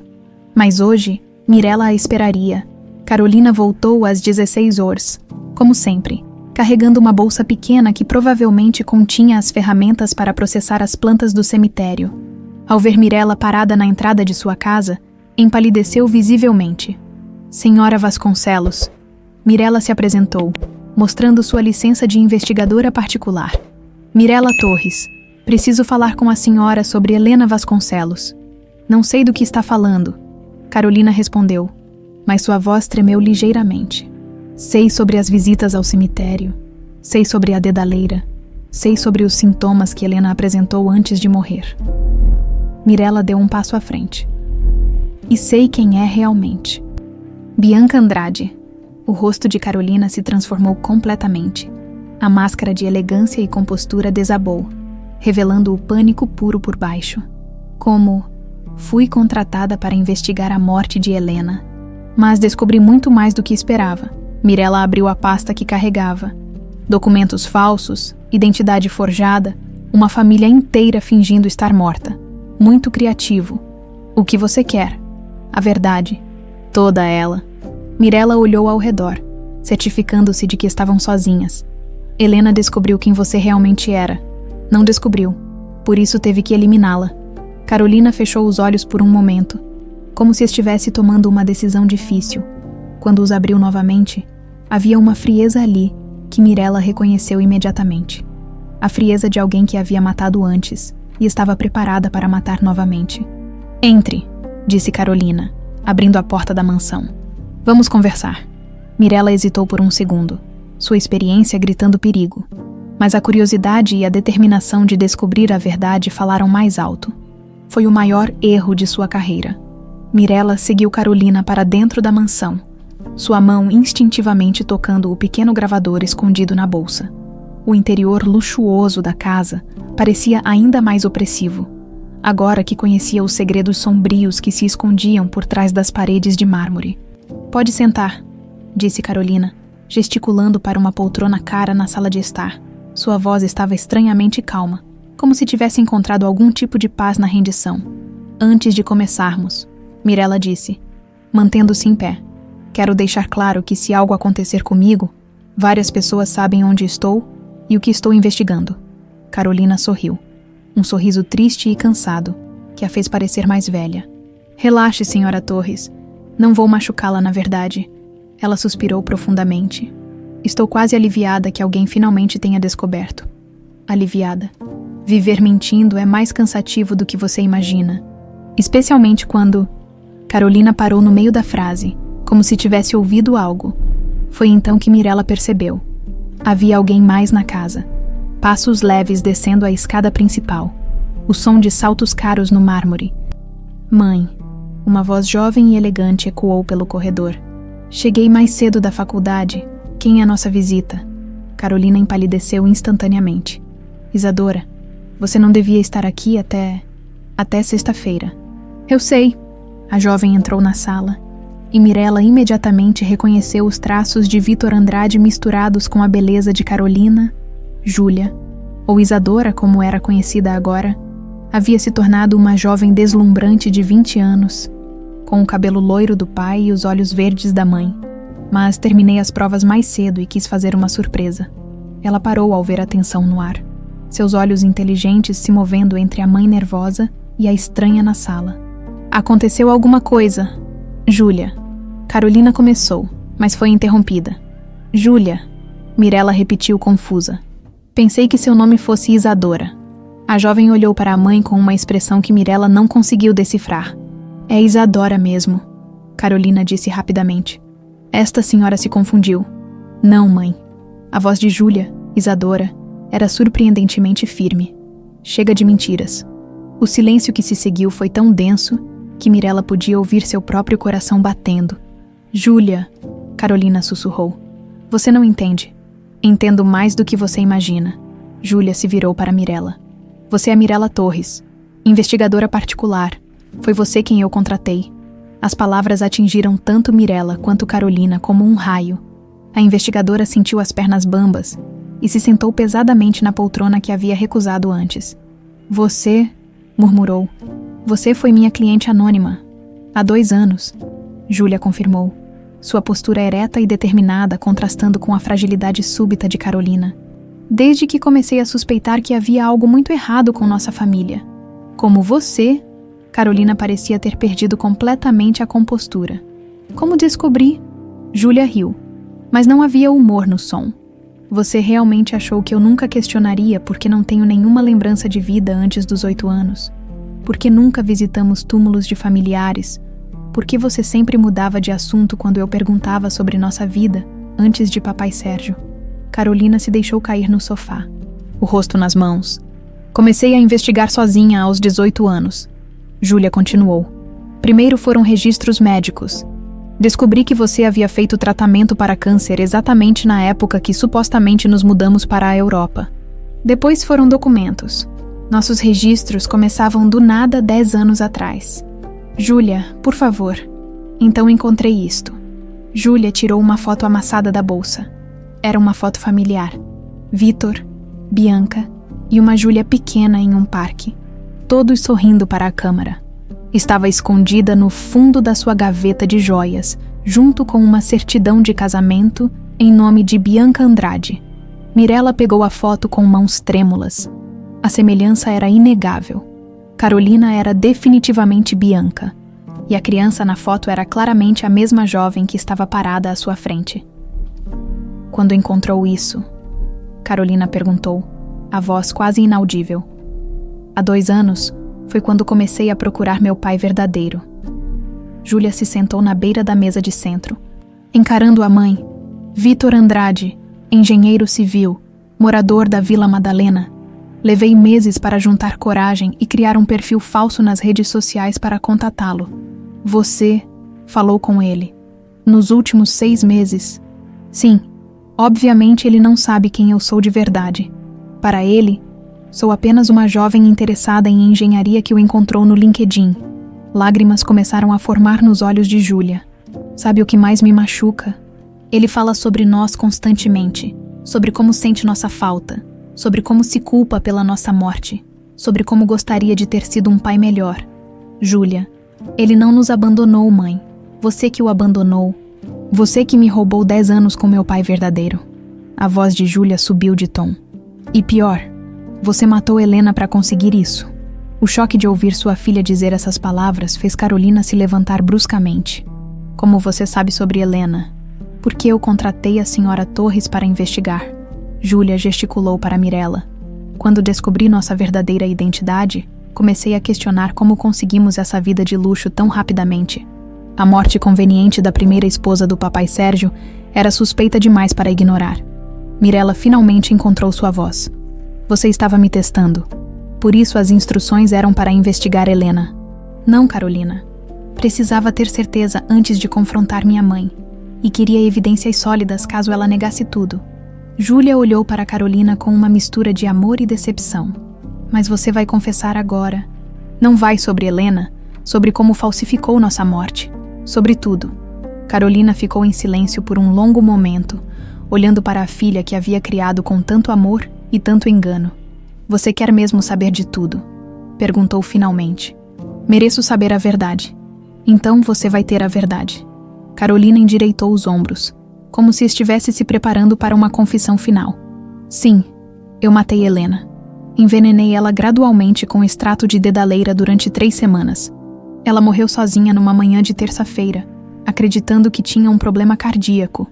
Mas hoje, Mirella a esperaria. Carolina voltou às 16 horas, como sempre, carregando uma bolsa pequena que provavelmente continha as ferramentas para processar as plantas do cemitério. Ao ver Mirella parada na entrada de sua casa, empalideceu visivelmente. Senhora Vasconcelos. Mirella se apresentou, mostrando sua licença de investigadora particular. Mirella Torres. Preciso falar com a senhora sobre Helena Vasconcelos. Não sei do que está falando. Carolina respondeu, mas sua voz tremeu ligeiramente. Sei sobre as visitas ao cemitério. Sei sobre a dedaleira. Sei sobre os sintomas que Helena apresentou antes de morrer. Mirella deu um passo à frente. E sei quem é realmente. Bianca Andrade. O rosto de Carolina se transformou completamente. A máscara de elegância e compostura desabou, revelando o pânico puro por baixo. Como fui contratada para investigar a morte de Helena. Mas descobri muito mais do que esperava. Mirella abriu a pasta que carregava. Documentos falsos, identidade forjada, uma família inteira fingindo estar morta. Muito criativo. O que você quer? A verdade. Toda ela. Mirella olhou ao redor, certificando-se de que estavam sozinhas. Helena descobriu quem você realmente era. Não descobriu. Por isso teve que eliminá-la. Carolina fechou os olhos por um momento, como se estivesse tomando uma decisão difícil. Quando os abriu novamente, havia uma frieza ali que Mirella reconheceu imediatamente. A frieza de alguém que havia matado antes e estava preparada para matar novamente. Entre, disse Carolina, abrindo a porta da mansão. Vamos conversar. Mirella hesitou por um segundo, sua experiência gritando perigo. Mas a curiosidade e a determinação de descobrir a verdade falaram mais alto. Foi o maior erro de sua carreira. Mirella seguiu Carolina para dentro da mansão, sua mão instintivamente tocando o pequeno gravador escondido na bolsa. O interior luxuoso da casa parecia ainda mais opressivo, agora que conhecia os segredos sombrios que se escondiam por trás das paredes de mármore. Pode sentar, disse Carolina, gesticulando para uma poltrona cara na sala de estar. Sua voz estava estranhamente calma, como se tivesse encontrado algum tipo de paz na rendição. Antes de começarmos, Mirella disse, mantendo-se em pé. Quero deixar claro que se algo acontecer comigo, várias pessoas sabem onde estou e o que estou investigando. Carolina sorriu. Um sorriso triste e cansado, que a fez parecer mais velha. Relaxe, senhora Torres. Não vou machucá-la, na verdade. Ela suspirou profundamente. Estou quase aliviada que alguém finalmente tenha descoberto. Aliviada. Viver mentindo é mais cansativo do que você imagina. Especialmente quando... Carolina parou no meio da frase, como se tivesse ouvido algo. Foi então que Mirella percebeu. Havia alguém mais na casa. Passos leves descendo a escada principal. O som de saltos caros no mármore. Mãe. Uma voz jovem e elegante ecoou pelo corredor. Cheguei mais cedo da faculdade. Quem é a nossa visita? Carolina empalideceu instantaneamente. Isadora, você não devia estar aqui até sexta-feira. Eu sei. A jovem entrou na sala. E Mirella imediatamente reconheceu os traços de Vitor Andrade misturados com a beleza de Carolina. Júlia, ou Isadora como era conhecida agora, havia se tornado uma jovem deslumbrante de 20 anos, com o cabelo loiro do pai e os olhos verdes da mãe. Mas terminei as provas mais cedo e quis fazer uma surpresa. Ela parou ao ver a tensão no ar, seus olhos inteligentes se movendo entre a mãe nervosa e a estranha na sala. Aconteceu alguma coisa, Júlia. Carolina começou, mas foi interrompida. Júlia, Mirella repetiu confusa. Pensei que seu nome fosse Isadora. A jovem olhou para a mãe com uma expressão que Mirella não conseguiu decifrar. É Isadora mesmo, Carolina disse rapidamente. Esta senhora se confundiu. Não, mãe. A voz de Júlia, Isadora, era surpreendentemente firme. Chega de mentiras. O silêncio que se seguiu foi tão denso que Mirella podia ouvir seu próprio coração batendo. Júlia, Carolina sussurrou. Você não entende. Entendo mais do que você imagina. Júlia se virou para Mirella. Você é Mirella Torres, investigadora particular. Foi você quem eu contratei. As palavras atingiram tanto Mirella quanto Carolina como um raio. A investigadora sentiu as pernas bambas e se sentou pesadamente na poltrona que havia recusado antes. Você, murmurou, você foi minha cliente anônima. Há 2 anos. Júlia confirmou, sua postura ereta e determinada contrastando com a fragilidade súbita de Carolina. Desde que comecei a suspeitar que havia algo muito errado com nossa família. Como você, Carolina parecia ter perdido completamente a compostura. Como descobri? Júlia riu, mas não havia humor no som. Você realmente achou que eu nunca questionaria porque não tenho nenhuma lembrança de vida antes dos 8 anos? Porque nunca visitamos túmulos de familiares? Porque você sempre mudava de assunto quando eu perguntava sobre nossa vida antes de papai Sérgio? Carolina se deixou cair no sofá, o rosto nas mãos. Comecei a investigar sozinha aos 18 anos. Júlia continuou. Primeiro foram registros médicos. Descobri que você havia feito tratamento para câncer exatamente na época que supostamente nos mudamos para a Europa. Depois foram documentos. Nossos registros começavam do nada 10 anos atrás. Júlia, por favor. Então encontrei isto. Júlia tirou uma foto amassada da bolsa. Era uma foto familiar. Vitor, Bianca e uma Júlia pequena em um parque. Todos sorrindo para a câmera. Estava escondida no fundo da sua gaveta de joias, junto com uma certidão de casamento em nome de Bianca Andrade. Mirella pegou a foto com mãos trêmulas. A semelhança era inegável. Carolina era definitivamente Bianca, e a criança na foto era claramente a mesma jovem que estava parada à sua frente. Quando encontrou isso? Carolina perguntou, a voz quase inaudível. Há 2 anos, foi quando comecei a procurar meu pai verdadeiro. Júlia se sentou na beira da mesa de centro, encarando a mãe. Vitor Andrade, engenheiro civil, morador da Vila Madalena. Levei meses para juntar coragem e criar um perfil falso nas redes sociais para contatá-lo. Você falou com ele. Nos últimos 6 meses. Sim, obviamente ele não sabe quem eu sou de verdade. Para ele, sou apenas uma jovem interessada em engenharia que o encontrou no LinkedIn. Lágrimas começaram a formar nos olhos de Júlia. Sabe o que mais me machuca? Ele fala sobre nós constantemente, sobre como sente nossa falta, sobre como se culpa pela nossa morte, sobre como gostaria de ter sido um pai melhor. Júlia, ele não nos abandonou, mãe. Você que o abandonou. Você que me roubou 10 anos com meu pai verdadeiro. A voz de Júlia subiu de tom. E pior, você matou Helena para conseguir isso. O choque de ouvir sua filha dizer essas palavras fez Carolina se levantar bruscamente. Como você sabe sobre Helena? Por que eu contratei a senhora Torres para investigar? Júlia gesticulou para Mirella. Quando descobri nossa verdadeira identidade, comecei a questionar como conseguimos essa vida de luxo tão rapidamente. A morte conveniente da primeira esposa do papai Sérgio era suspeita demais para ignorar. Mirella finalmente encontrou sua voz. Você estava me testando. Por isso as instruções eram para investigar Helena. Não, Carolina. Precisava ter certeza antes de confrontar minha mãe. E queria evidências sólidas caso ela negasse tudo. Júlia olhou para Carolina com uma mistura de amor e decepção. Mas você vai confessar agora. Não vai sobre Helena, sobre como falsificou nossa morte. Sobre tudo. Carolina ficou em silêncio por um longo momento, olhando para a filha que havia criado com tanto amor e tanto engano. Você quer mesmo saber de tudo? Perguntou finalmente. Mereço saber a verdade. Então você vai ter a verdade. Carolina endireitou os ombros, como se estivesse se preparando para uma confissão final. Sim, eu matei Helena. Envenenei ela gradualmente com extrato de dedaleira durante 3 semanas. Ela morreu sozinha numa manhã de terça-feira, acreditando que tinha um problema cardíaco.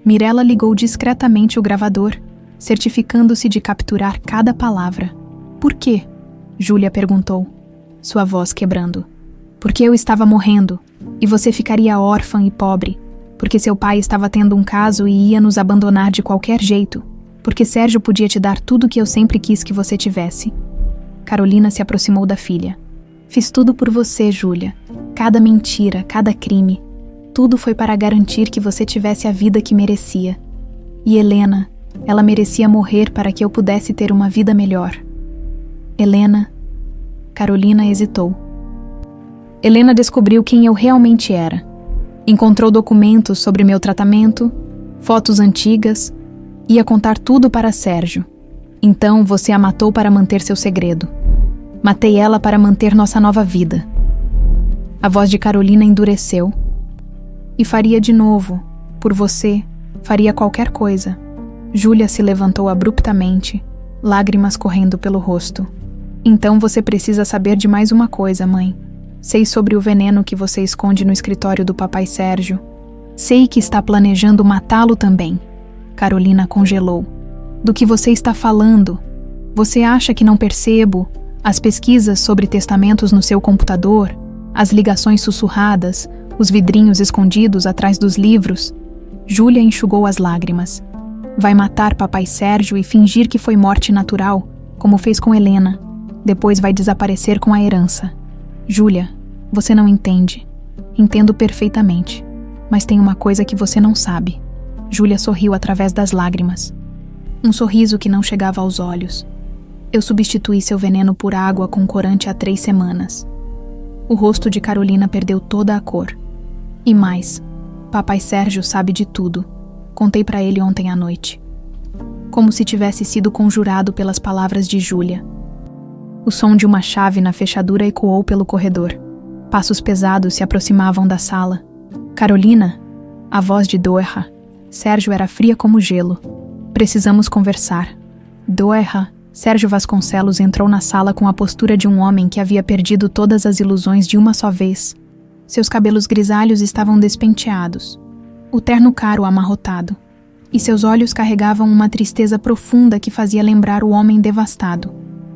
Mirella ligou discretamente o gravador, certificando-se de capturar cada palavra. Por quê? Júlia perguntou, sua voz quebrando. Porque eu estava morrendo, e você ficaria órfã e pobre, porque seu pai estava tendo um caso e ia nos abandonar de qualquer jeito, porque Sérgio podia te dar tudo que eu sempre quis que você tivesse. Carolina se aproximou da filha. Fiz tudo por você, Júlia. Cada mentira, cada crime. Tudo foi para garantir que você tivesse a vida que merecia. E Helena, ela merecia morrer para que eu pudesse ter uma vida melhor. Helena... Carolina hesitou. Helena descobriu quem eu realmente era. Encontrou documentos sobre meu tratamento, fotos antigas, ia contar tudo para Sérgio. Então você a matou para manter seu segredo. Matei ela para manter nossa nova vida. A voz de Carolina endureceu. E faria de novo. Por você, faria qualquer coisa. Júlia se levantou abruptamente, lágrimas correndo pelo rosto. Então você precisa saber de mais uma coisa, mãe. Sei sobre o veneno que você esconde no escritório do papai Sérgio. Sei que está planejando matá-lo também. Carolina congelou. Do que você está falando? Você acha que não percebo? As pesquisas sobre testamentos no seu computador, as ligações sussurradas, os vidrinhos escondidos atrás dos livros. Júlia enxugou as lágrimas. Vai matar papai Sérgio e fingir que foi morte natural, como fez com Helena. Depois vai desaparecer com a herança. Júlia, você não entende. Entendo perfeitamente. Mas tem uma coisa que você não sabe. Júlia sorriu através das lágrimas. Um sorriso que não chegava aos olhos. Eu substituí seu veneno por água com corante há 3 semanas. O rosto de Carolina perdeu toda a cor. E mais, papai Sérgio sabe de tudo. Contei para ele ontem à noite. Como se tivesse sido conjurado pelas palavras de Júlia. O som de uma chave na fechadura ecoou pelo corredor. Passos pesados se aproximavam da sala. Carolina, a voz de Doerra. Sérgio era fria como gelo. Precisamos conversar. Doerra. Sérgio Vasconcelos entrou na sala com a postura de um homem que havia perdido todas as ilusões de uma só vez. Seus cabelos grisalhos estavam despenteados, o terno caro amarrotado, e seus olhos carregavam uma tristeza profunda que fazia lembrar o homem devastado,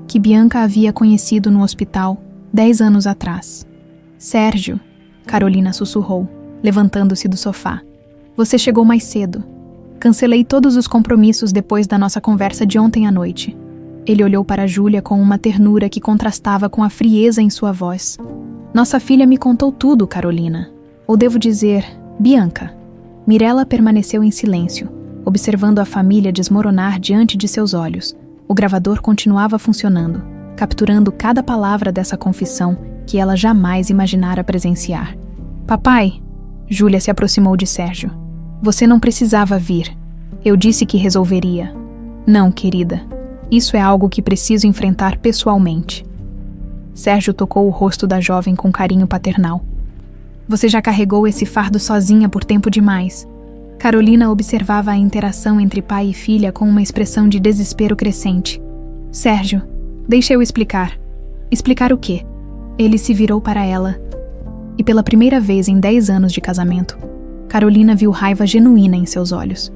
que Bianca havia conhecido no hospital 10 anos atrás. Sérgio, Carolina sussurrou, levantando-se do sofá. Você chegou mais cedo. Cancelei todos os compromissos depois da nossa conversa de ontem à noite. Ele olhou para Júlia com uma ternura que contrastava com a frieza em sua voz. Nossa filha me contou tudo, Carolina. Ou devo dizer, Bianca. Mirella permaneceu em silêncio, observando a família desmoronar diante de seus olhos. O gravador continuava funcionando, capturando cada palavra dessa confissão que ela jamais imaginara presenciar. Papai, Júlia se aproximou de Sérgio. Você não precisava vir. Eu disse que resolveria. Não, querida. Isso é algo que preciso enfrentar pessoalmente. Sérgio tocou o rosto da jovem com carinho paternal. Você já carregou esse fardo sozinha por tempo demais. Carolina observava a interação entre pai e filha com uma expressão de desespero crescente. Sérgio, deixa eu explicar. Explicar o quê? Ele se virou para ela. E pela primeira vez em 10 anos de casamento, Carolina viu raiva genuína em seus olhos.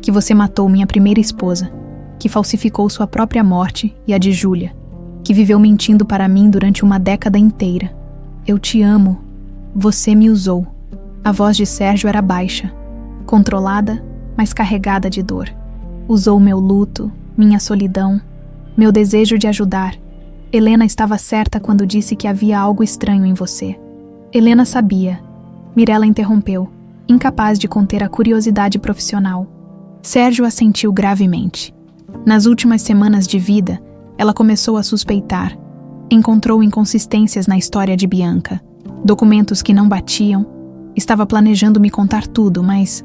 Que você matou minha primeira esposa, que falsificou sua própria morte e a de Júlia, que viveu mentindo para mim durante uma década inteira. Eu te amo. Você me usou. A voz de Sérgio era baixa, controlada, mas carregada de dor. Usou meu luto, minha solidão, meu desejo de ajudar. Helena estava certa quando disse que havia algo estranho em você. Helena sabia. Mirella interrompeu, incapaz de conter a curiosidade profissional. Sérgio assentiu gravemente. Nas últimas semanas de vida, ela começou a suspeitar. Encontrou inconsistências na história de Bianca, documentos que não batiam. Estava planejando me contar tudo, mas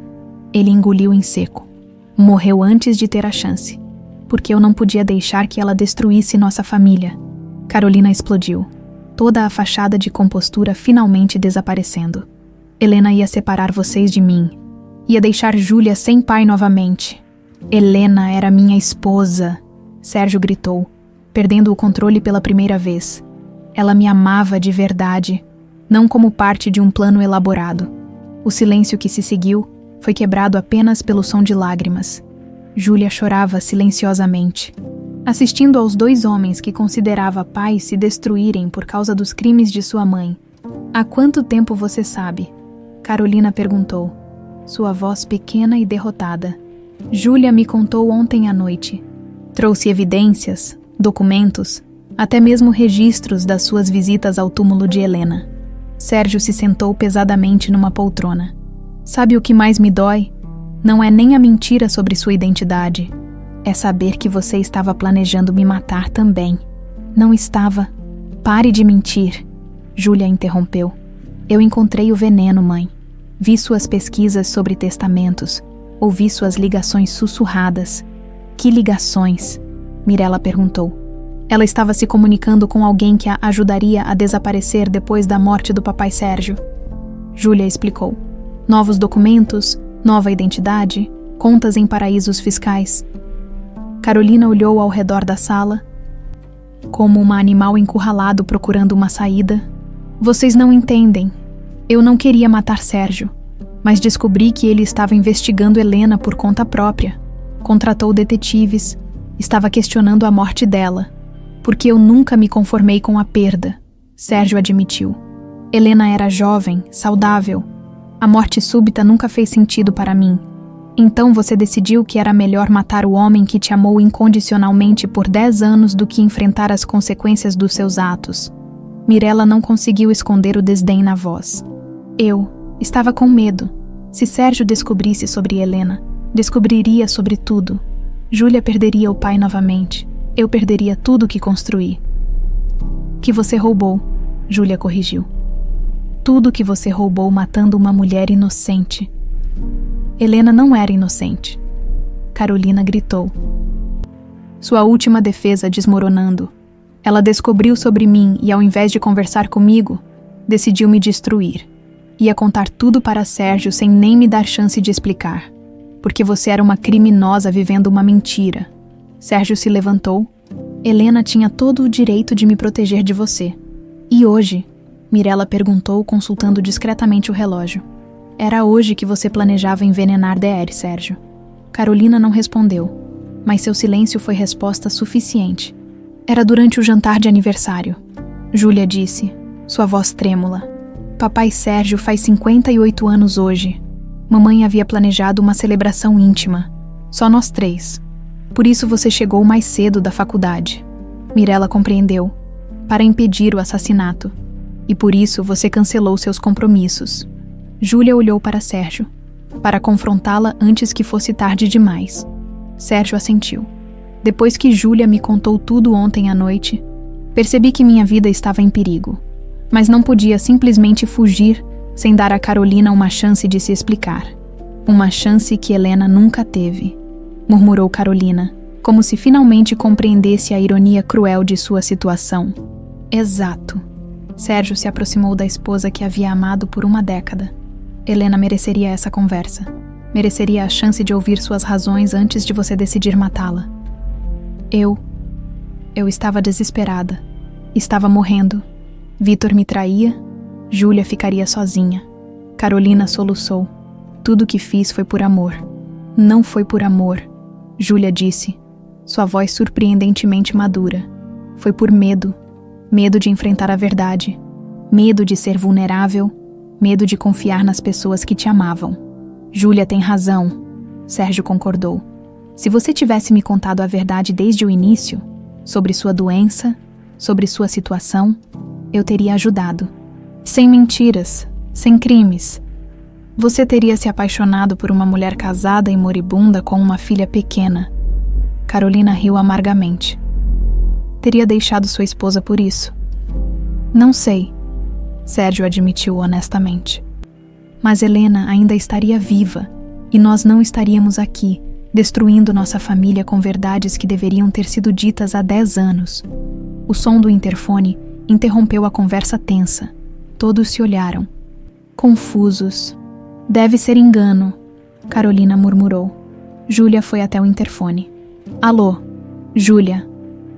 ele engoliu em seco. Morreu antes de ter a chance, porque eu não podia deixar que ela destruísse nossa família. Carolina explodiu, toda a fachada de compostura finalmente desaparecendo. Helena ia separar vocês de mim. Ia deixar Júlia sem pai novamente. Helena era minha esposa, Sérgio gritou, perdendo o controle pela primeira vez. Ela me amava de verdade, não como parte de um plano elaborado. O silêncio que se seguiu foi quebrado apenas pelo som de lágrimas. Júlia chorava silenciosamente, assistindo aos 2 homens que considerava pais se destruírem por causa dos crimes de sua mãe. Há quanto tempo você sabe? Carolina perguntou, sua voz pequena e derrotada. Júlia me contou ontem à noite. Trouxe evidências, documentos, até mesmo registros das suas visitas ao túmulo de Helena. Sérgio se sentou pesadamente numa poltrona. Sabe o que mais me dói? Não é nem a mentira sobre sua identidade. É saber que você estava planejando me matar também. Não estava. Pare de mentir. Júlia interrompeu. Eu encontrei o veneno, mãe. Vi suas pesquisas sobre testamentos. Ouvi suas ligações sussurradas. Que ligações? Mirella perguntou. Ela estava se comunicando com alguém que a ajudaria a desaparecer depois da morte do papai Sérgio. Júlia explicou. Novos documentos, nova identidade, contas em paraísos fiscais. Carolina olhou ao redor da sala, como um animal encurralado procurando uma saída. Vocês não entendem. Eu não queria matar Sérgio, mas descobri que ele estava investigando Helena por conta própria. Contratou detetives, estava questionando a morte dela, porque eu nunca me conformei com a perda, Sérgio admitiu. Helena era jovem, saudável. A morte súbita nunca fez sentido para mim. Então você decidiu que era melhor matar o homem que te amou incondicionalmente por 10 anos do que enfrentar as consequências dos seus atos. Mirella não conseguiu esconder o desdém na voz. Eu estava com medo. Se Sérgio descobrisse sobre Helena, descobriria sobre tudo. Júlia perderia o pai novamente. Eu perderia tudo que construí. Que você roubou, Júlia corrigiu. Tudo que você roubou matando uma mulher inocente. Helena não era inocente. Carolina gritou. Sua última defesa desmoronando. Ela descobriu sobre mim e, ao invés de conversar comigo, decidiu me destruir. Ia contar tudo para Sérgio sem nem me dar chance de explicar. Porque você era uma criminosa vivendo uma mentira. Sérgio se levantou. Helena tinha todo o direito de me proteger de você. E hoje? Mirella perguntou, consultando discretamente o relógio. Era hoje que você planejava envenenar DR, Sérgio. Carolina não respondeu, mas seu silêncio foi resposta suficiente. Era durante o jantar de aniversário. Júlia disse, sua voz trêmula. Papai Sérgio faz 58 anos hoje. Mamãe havia planejado uma celebração íntima. Só nós 3. Por isso você chegou mais cedo da faculdade. Mirella compreendeu. Para impedir o assassinato. E por isso você cancelou seus compromissos. Júlia olhou para Sérgio, para confrontá-la antes que fosse tarde demais. Sérgio assentiu. Depois que Júlia me contou tudo ontem à noite, percebi que minha vida estava em perigo, mas não podia simplesmente fugir sem dar a Carolina uma chance de se explicar. Uma chance que Helena nunca teve, murmurou Carolina, como se finalmente compreendesse a ironia cruel de sua situação. Exato. Sérgio se aproximou da esposa que havia amado por uma década. Helena mereceria essa conversa. Mereceria a chance de ouvir suas razões antes de você decidir matá-la. Eu estava desesperada. Estava morrendo. Vitor me traía. Júlia ficaria sozinha. Carolina soluçou. Tudo que fiz foi por amor. Não foi por amor, Júlia disse, sua voz surpreendentemente madura. Foi por medo. Medo de enfrentar a verdade. Medo de ser vulnerável. Medo de confiar nas pessoas que te amavam. Júlia tem razão, Sérgio concordou. Se você tivesse me contado a verdade desde o início, sobre sua doença, sobre sua situação, eu teria ajudado. Sem mentiras, sem crimes. Você teria se apaixonado por uma mulher casada e moribunda com uma filha pequena. Carolina riu amargamente. Teria deixado sua esposa por isso. Não sei, Sérgio admitiu honestamente. Mas Helena ainda estaria viva, e nós não estaríamos aqui, destruindo nossa família com verdades que deveriam ter sido ditas há 10 anos. O som do interfone interrompeu a conversa tensa. Todos se olharam. Confusos. Deve ser engano, Carolina murmurou. Júlia foi até o interfone. Alô, Júlia.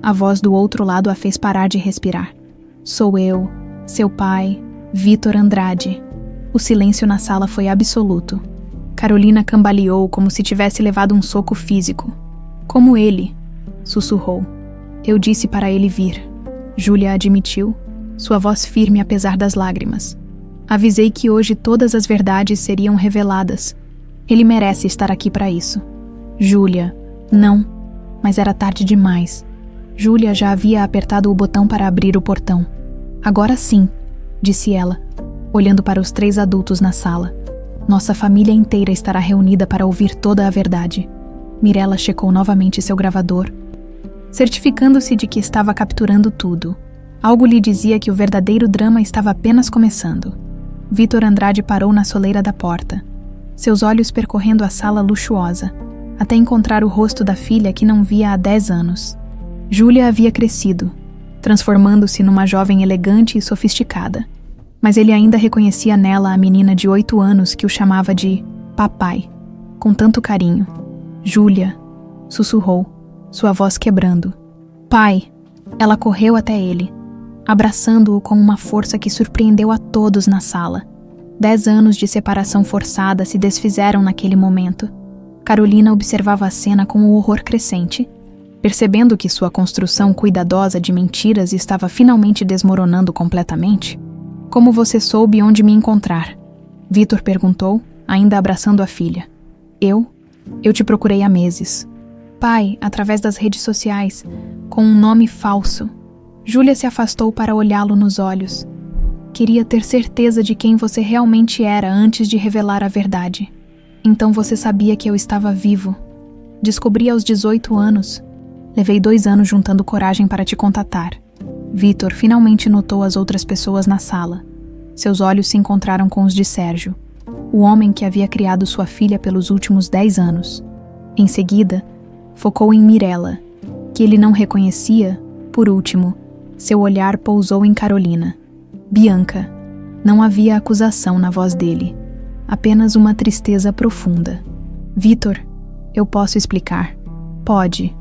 A voz do outro lado a fez parar de respirar. Sou eu, seu pai, Vitor Andrade. O silêncio na sala foi absoluto. Carolina cambaleou como se tivesse levado um soco físico. Como ele, sussurrou. Eu disse para ele vir. Júlia admitiu, sua voz firme apesar das lágrimas. Avisei que hoje todas as verdades seriam reveladas. Ele merece estar aqui para isso. Júlia, não, mas era tarde demais. Júlia já havia apertado o botão para abrir o portão. Agora sim, disse ela, olhando para os 3 adultos na sala. Nossa família inteira estará reunida para ouvir toda a verdade. Mirella checou novamente seu gravador, certificando-se de que estava capturando tudo. Algo lhe dizia que o verdadeiro drama estava apenas começando. Vítor Andrade parou na soleira da porta, seus olhos percorrendo a sala luxuosa, até encontrar o rosto da filha que não via há 10 anos. Júlia havia crescido, transformando-se numa jovem elegante e sofisticada, mas ele ainda reconhecia nela a menina de 8 anos que o chamava de papai, com tanto carinho. Júlia, sussurrou, sua voz quebrando. Pai! Ela correu até ele, abraçando-o com uma força que surpreendeu a todos na sala. 10 anos de separação forçada se desfizeram naquele momento. Carolina observava a cena com o horror crescente, percebendo que sua construção cuidadosa de mentiras estava finalmente desmoronando completamente. Como você soube onde me encontrar? Vítor perguntou, ainda abraçando a filha. Eu te procurei há meses. Pai, através das redes sociais, com um nome falso. Júlia se afastou para olhá-lo nos olhos. Queria ter certeza de quem você realmente era antes de revelar a verdade. Então você sabia que eu estava vivo. Descobri aos 18 anos. Levei 2 anos juntando coragem para te contatar. Vítor finalmente notou as outras pessoas na sala. Seus olhos se encontraram com os de Sérgio, o homem que havia criado sua filha pelos últimos 10 anos. Em seguida, focou em Mirella, que ele não reconhecia. Por último, seu olhar pousou em Carolina. Bianca. Não havia acusação na voz dele, apenas uma tristeza profunda. Vítor, eu posso explicar. Pode.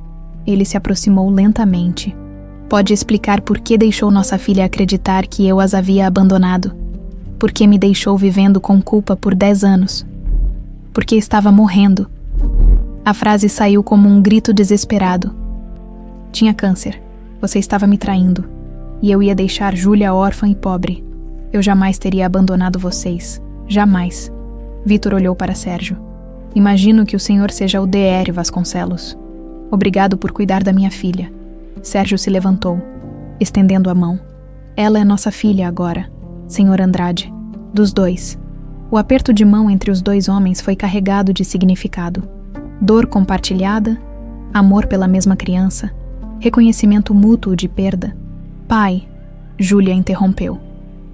Ele se aproximou lentamente. Pode explicar por que deixou nossa filha acreditar que eu as havia abandonado? Por que me deixou vivendo com culpa por 10 anos? Por que estava morrendo? A frase saiu como um grito desesperado. Tinha câncer. Você estava me traindo. E eu ia deixar Júlia órfã e pobre. Eu jamais teria abandonado vocês. Jamais. Vítor olhou para Sérgio. Imagino que o senhor seja o Dr. Vasconcelos. Obrigado por cuidar da minha filha. Sérgio se levantou, estendendo a mão. Ela é nossa filha agora, senhor Andrade. Dos dois. O aperto de mão entre os 2 homens foi carregado de significado. Dor compartilhada, amor pela mesma criança, reconhecimento mútuo de perda. Pai, Júlia interrompeu.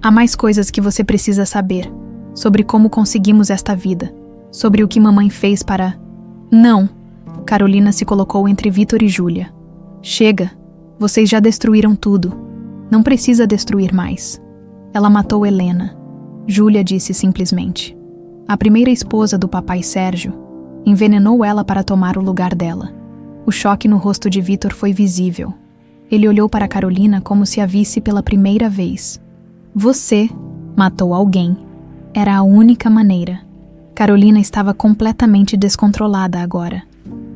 Há mais coisas que você precisa saber, sobre como conseguimos esta vida, sobre o que mamãe fez para... Não! Carolina se colocou entre Vítor e Júlia. Chega! Vocês já destruíram tudo. Não precisa destruir mais. Ela matou Helena. Júlia disse simplesmente. A primeira esposa do papai Sérgio envenenou ela para tomar o lugar dela. O choque no rosto de Vítor foi visível. Ele olhou para Carolina como se a visse pela primeira vez. Você matou alguém. Era a única maneira. Carolina estava completamente descontrolada agora.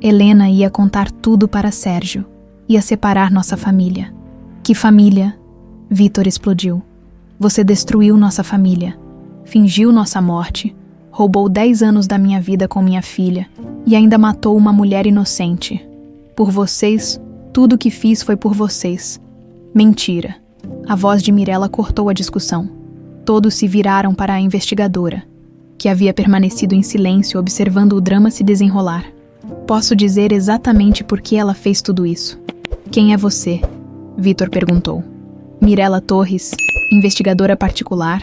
Helena ia contar tudo para Sérgio. Ia separar nossa família. Que família? Vítor explodiu. Você destruiu nossa família. Fingiu nossa morte. Roubou 10 anos da minha vida com minha filha. E ainda matou uma mulher inocente. Por vocês, tudo o que fiz foi por vocês. Mentira. A voz de Mirella cortou a discussão. Todos se viraram para a investigadora, que havia permanecido em silêncio observando o drama se desenrolar. Posso dizer exatamente por que ela fez tudo isso. Quem é você? Vítor perguntou. Mirella Torres, investigadora particular.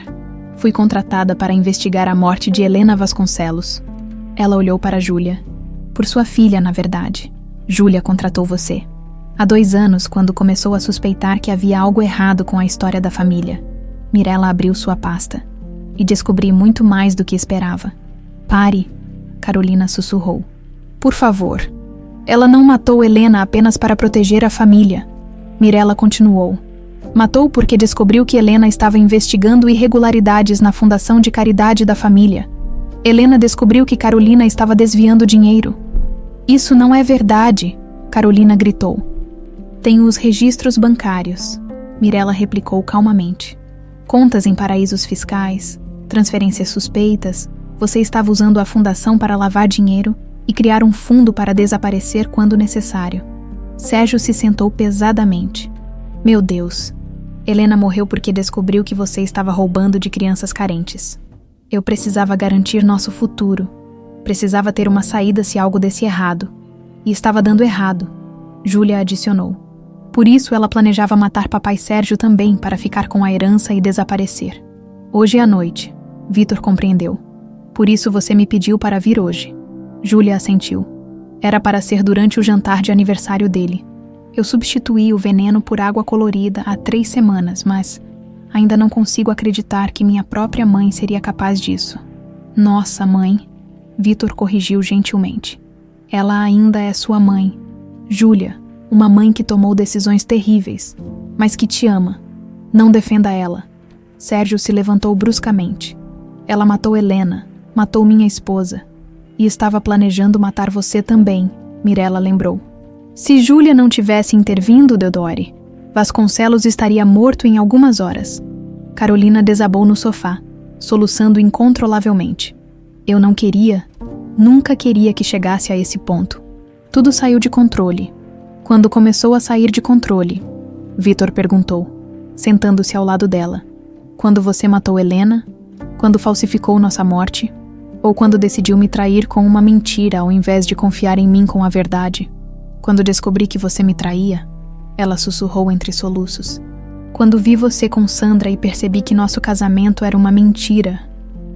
Fui contratada para investigar a morte de Helena Vasconcelos. Ela olhou para Júlia. Por sua filha, na verdade. Júlia contratou você. Há 2 anos, quando começou a suspeitar que havia algo errado com a história da família. Mirella abriu sua pasta. E descobri muito mais do que esperava. Pare, Carolina sussurrou. Por favor. Ela não matou Helena apenas para proteger a família. Mirella continuou. Matou porque descobriu que Helena estava investigando irregularidades na Fundação de Caridade da Família. Helena descobriu que Carolina estava desviando dinheiro. Isso não é verdade, Carolina gritou. Tenho os registros bancários, Mirella replicou calmamente. Contas em paraísos fiscais, transferências suspeitas, você estava usando a fundação para lavar dinheiro e criar um fundo para desaparecer quando necessário. Sérgio se sentou pesadamente. Meu Deus, Helena morreu porque descobriu que você estava roubando de crianças carentes. Eu precisava garantir nosso futuro. Precisava ter uma saída se algo desse errado. E estava dando errado, Júlia adicionou. Por isso ela planejava matar papai Sérgio também para ficar com a herança e desaparecer. Hoje à noite, Vitor compreendeu. Por isso você me pediu para vir hoje. Júlia assentiu. Era para ser durante o jantar de aniversário dele. Eu substituí o veneno por água colorida há 3 semanas, mas ainda não consigo acreditar que minha própria mãe seria capaz disso. Nossa mãe, Vitor corrigiu gentilmente. Ela ainda é sua mãe. Júlia, uma mãe que tomou decisões terríveis, mas que te ama. Não defenda ela. Sérgio se levantou bruscamente. Ela matou Helena, matou minha esposa. E estava planejando matar você também, Mirella lembrou. Se Júlia não tivesse intervindo, Deodore, Vasconcelos estaria morto em algumas horas. Carolina desabou no sofá, soluçando incontrolavelmente. Eu não queria, nunca queria que chegasse a esse ponto. Tudo saiu de controle. Quando começou a sair de controle, Vitor perguntou, sentando-se ao lado dela. Quando você matou Helena? Quando falsificou nossa morte? Ou quando decidiu me trair com uma mentira ao invés de confiar em mim com a verdade? Quando descobri que você me traía? Ela sussurrou entre soluços. Quando vi você com Sandra e percebi que nosso casamento era uma mentira.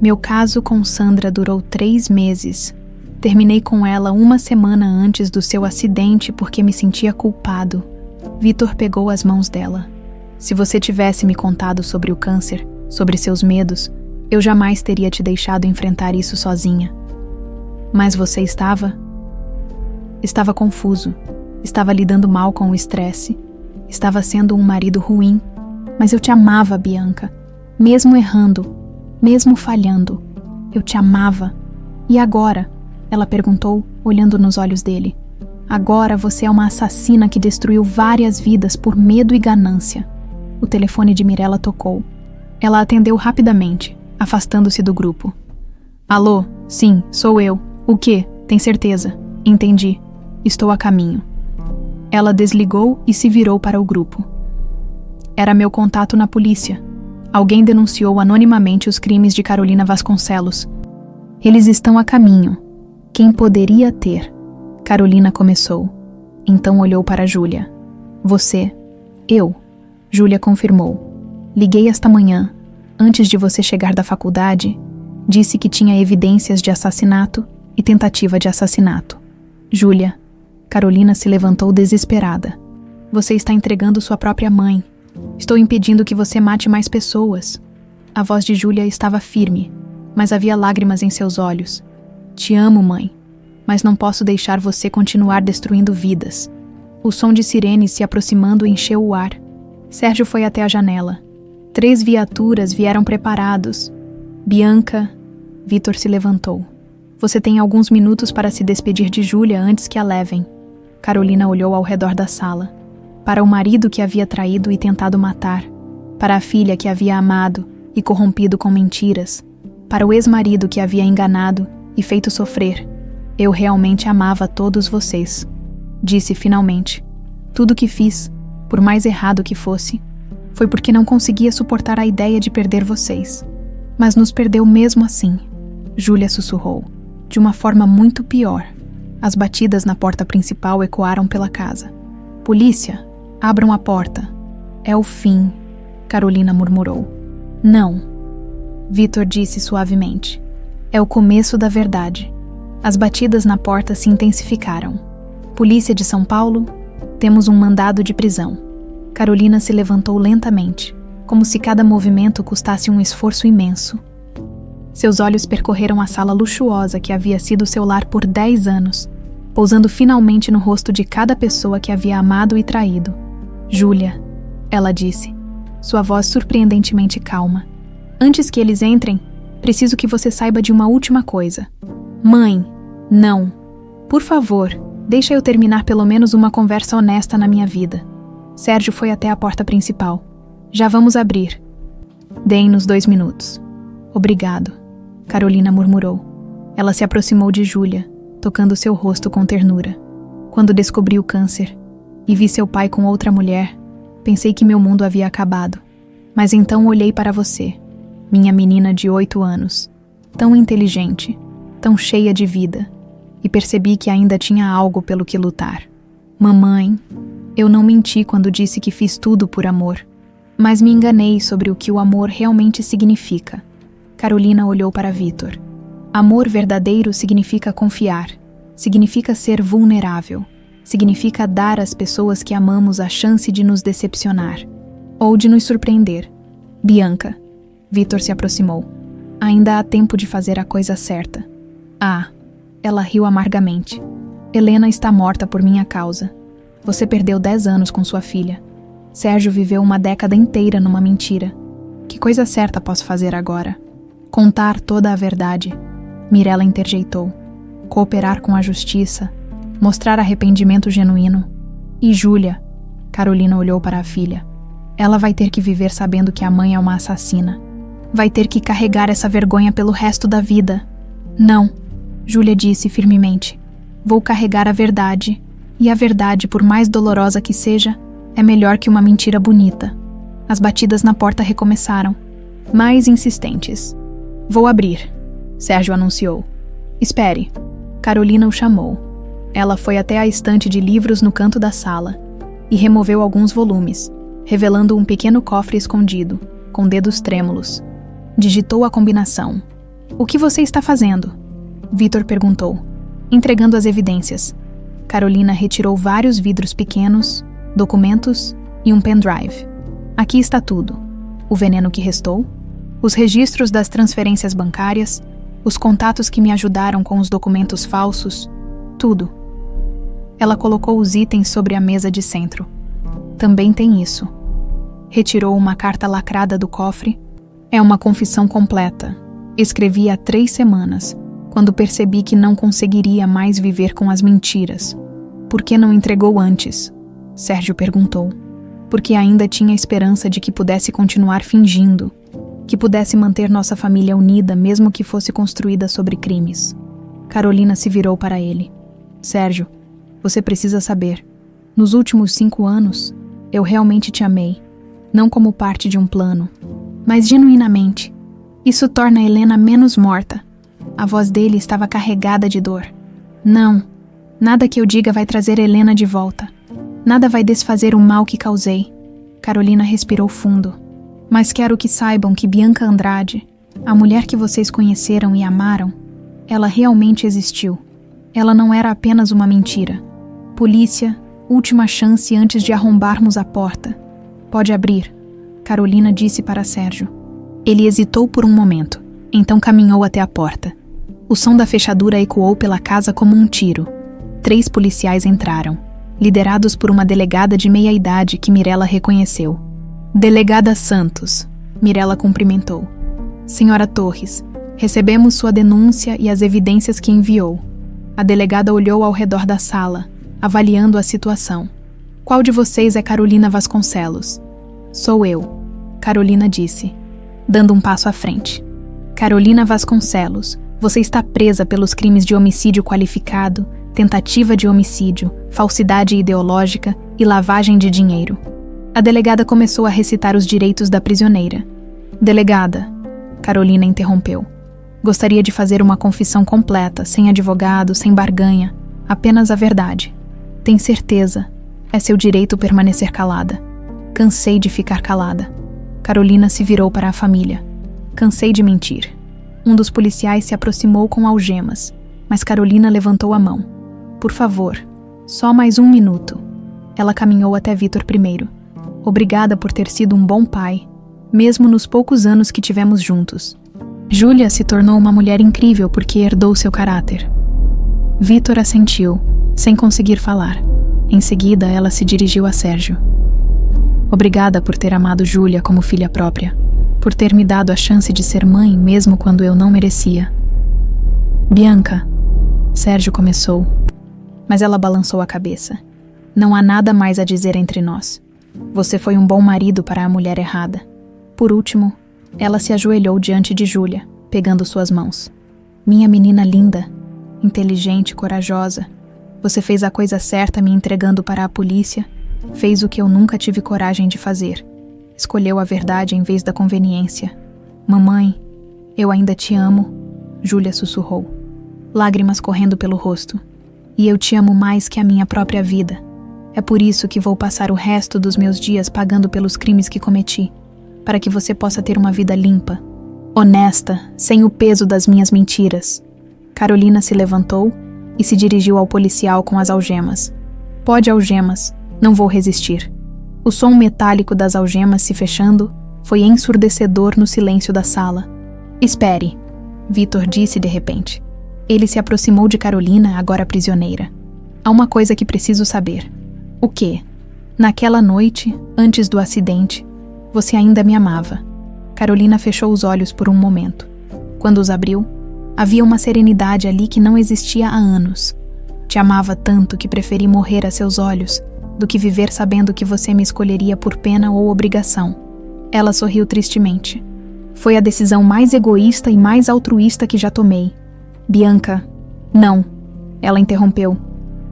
Meu caso com Sandra durou 3 meses. Terminei com ela 1 semana antes do seu acidente porque me sentia culpado. Vitor pegou as mãos dela. Se você tivesse me contado sobre o câncer, sobre seus medos, eu jamais teria te deixado enfrentar isso sozinha. Mas você estava confuso. Estava lidando mal com o estresse. Estava sendo um marido ruim. Mas eu te amava, Bianca. Mesmo errando, mesmo falhando, eu te amava. E agora? Ela perguntou, olhando nos olhos dele. Agora você é uma assassina que destruiu várias vidas por medo e ganância. O telefone de Mirella tocou. Ela atendeu rapidamente, afastando-se do grupo. Alô? Sim, sou eu. O quê? Tem certeza? Entendi. Estou a caminho. Ela desligou e se virou para o grupo. Era meu contato na polícia. Alguém denunciou anonimamente os crimes de Carolina Vasconcelos. Eles estão a caminho. Quem poderia ter? Carolina começou. Então olhou para Júlia. Você? Eu. Júlia confirmou. Liguei esta manhã, antes de você chegar da faculdade. Disse que tinha evidências de assassinato e tentativa de assassinato. Júlia. Carolina se levantou desesperada. Você está entregando sua própria mãe. Estou impedindo que você mate mais pessoas. A voz de Júlia estava firme, mas havia lágrimas em seus olhos. Te amo, mãe, mas não posso deixar você continuar destruindo vidas. O som de sirenes se aproximando encheu o ar. Sérgio foi até a janela. 3 viaturas vieram preparados. Bianca... Vitor se levantou. Você tem alguns minutos para se despedir de Júlia antes que a levem. Carolina olhou ao redor da sala. Para o marido que havia traído e tentado matar. Para a filha que havia amado e corrompido com mentiras. Para o ex-marido que havia enganado e feito sofrer. Eu realmente amava todos vocês. Disse finalmente. Tudo que fiz, por mais errado que fosse, foi porque não conseguia suportar a ideia de perder vocês. Mas nos perdeu mesmo assim. Júlia sussurrou, de uma forma muito pior. As batidas na porta principal ecoaram pela casa. Polícia, abram a porta. É o fim, Carolina murmurou. Não, Vitor disse suavemente. É o começo da verdade. As batidas na porta se intensificaram. Polícia de São Paulo, temos um mandado de prisão. Carolina se levantou lentamente, como se cada movimento custasse um esforço imenso. Seus olhos percorreram a sala luxuosa que havia sido seu lar por 10 anos, pousando finalmente no rosto de cada pessoa que havia amado e traído. Júlia, ela disse, sua voz surpreendentemente calma. Antes que eles entrem, preciso que você saiba de uma última coisa. Mãe, não. Por favor, deixa eu terminar pelo menos uma conversa honesta na minha vida. Sérgio foi até a porta principal. Já vamos abrir. Deem-nos 2 minutos. Obrigado, Carolina murmurou. Ela se aproximou de Júlia, tocando seu rosto com ternura. Quando descobri o câncer e vi seu pai com outra mulher, pensei que meu mundo havia acabado. Mas então olhei para você, minha menina de 8 anos, tão inteligente, tão cheia de vida, e percebi que ainda tinha algo pelo que lutar. Mamãe, eu não menti quando disse que fiz tudo por amor, mas me enganei sobre o que o amor realmente significa. Carolina olhou para Vítor. Amor verdadeiro significa confiar, significa ser vulnerável, significa dar às pessoas que amamos a chance de nos decepcionar, ou de nos surpreender. Bianca, Vítor se aproximou. Ainda há tempo de fazer a coisa certa. Ah, ela riu amargamente. Helena está morta por minha causa. Você perdeu 10 anos com sua filha. Sérgio viveu uma década inteira numa mentira. Que coisa certa posso fazer agora? Contar toda a verdade. Mirella interjeitou. Cooperar com a justiça. Mostrar arrependimento genuíno. E Júlia? Carolina olhou para a filha. Ela vai ter que viver sabendo que a mãe é uma assassina. Vai ter que carregar essa vergonha pelo resto da vida. Não, Júlia disse firmemente. Vou carregar a verdade. E a verdade, por mais dolorosa que seja, é melhor que uma mentira bonita. As batidas na porta recomeçaram, mais insistentes. Vou abrir, Sérgio anunciou. Espere. Carolina o chamou. Ela foi até a estante de livros no canto da sala e removeu alguns volumes, revelando um pequeno cofre escondido, com dedos trêmulos. Digitou a combinação. O que você está fazendo? Vítor perguntou, entregando as evidências. Carolina retirou vários vidros pequenos, documentos e um pendrive. Aqui está tudo. O veneno que restou, os registros das transferências bancárias, os contatos que me ajudaram com os documentos falsos, tudo. Ela colocou os itens sobre a mesa de centro. Também tem isso. Retirou uma carta lacrada do cofre. É uma confissão completa. Escrevi há 3 semanas, quando percebi que não conseguiria mais viver com as mentiras. Por que não entregou antes? Sérgio perguntou. Porque ainda tinha esperança de que pudesse continuar fingindo, que pudesse manter nossa família unida mesmo que fosse construída sobre crimes. Carolina se virou para ele. Sérgio, você precisa saber. Nos últimos 5 anos, eu realmente te amei. Não como parte de um plano, mas genuinamente. Isso torna Helena menos morta. A voz dele estava carregada de dor. Não, nada que eu diga vai trazer Helena de volta. Nada vai desfazer o mal que causei. Carolina respirou fundo. Mas quero que saibam que Bianca Andrade, a mulher que vocês conheceram e amaram, ela realmente existiu. Ela não era apenas uma mentira. Polícia, última chance antes de arrombarmos a porta. Pode abrir, Carolina disse para Sérgio. Ele hesitou por um momento, então caminhou até a porta. O som da fechadura ecoou pela casa como um tiro. 3 policiais entraram, liderados por uma delegada de meia-idade que Mirella reconheceu. Delegada Santos, Mirella cumprimentou. Senhora Torres, recebemos sua denúncia e as evidências que enviou. A delegada olhou ao redor da sala, avaliando a situação. Qual de vocês é Carolina Vasconcelos? Sou eu, Carolina disse, dando um passo à frente. Carolina Vasconcelos, você está presa pelos crimes de homicídio qualificado, tentativa de homicídio, falsidade ideológica e lavagem de dinheiro. A delegada começou a recitar os direitos da prisioneira. Delegada, Carolina interrompeu. Gostaria de fazer uma confissão completa, sem advogado, sem barganha, apenas a verdade. Tem certeza, é seu direito permanecer calada. Cansei de ficar calada. Carolina se virou para a família. Cansei de mentir. Um dos policiais se aproximou com algemas, mas Carolina levantou a mão. Por favor, só mais 1 minuto. Ela caminhou até Vítor primeiro. Obrigada por ter sido um bom pai, mesmo nos poucos anos que tivemos juntos. Júlia se tornou uma mulher incrível porque herdou seu caráter. Vítor assentiu, sem conseguir falar. Em seguida, ela se dirigiu a Sérgio. Obrigada por ter amado Júlia como filha própria, por ter me dado a chance de ser mãe mesmo quando eu não merecia. Bianca, Sérgio começou, mas ela balançou a cabeça. Não há nada mais a dizer entre nós. Você foi um bom marido para a mulher errada. Por último, ela se ajoelhou diante de Júlia, pegando suas mãos. Minha menina linda, inteligente, corajosa. Você fez a coisa certa me entregando para a polícia. Fez o que eu nunca tive coragem de fazer. Escolheu a verdade em vez da conveniência. Mamãe, eu ainda te amo. Júlia sussurrou, lágrimas correndo pelo rosto. E eu te amo mais que a minha própria vida. É por isso que vou passar o resto dos meus dias pagando pelos crimes que cometi, para que você possa ter uma vida limpa, honesta, sem o peso das minhas mentiras. Carolina se levantou e se dirigiu ao policial com as algemas. Pode algemas, não vou resistir. O som metálico das algemas se fechando foi ensurdecedor no silêncio da sala. Espere, Vitor disse de repente. Ele se aproximou de Carolina, agora prisioneira. Há uma coisa que preciso saber. O quê? Naquela noite, antes do acidente, você ainda me amava. Carolina fechou os olhos por um momento. Quando os abriu, havia uma serenidade ali que não existia há anos. Te amava tanto que preferi morrer a seus olhos do que viver sabendo que você me escolheria por pena ou obrigação. Ela sorriu tristemente. Foi a decisão mais egoísta e mais altruísta que já tomei. Bianca... Não. Ela interrompeu.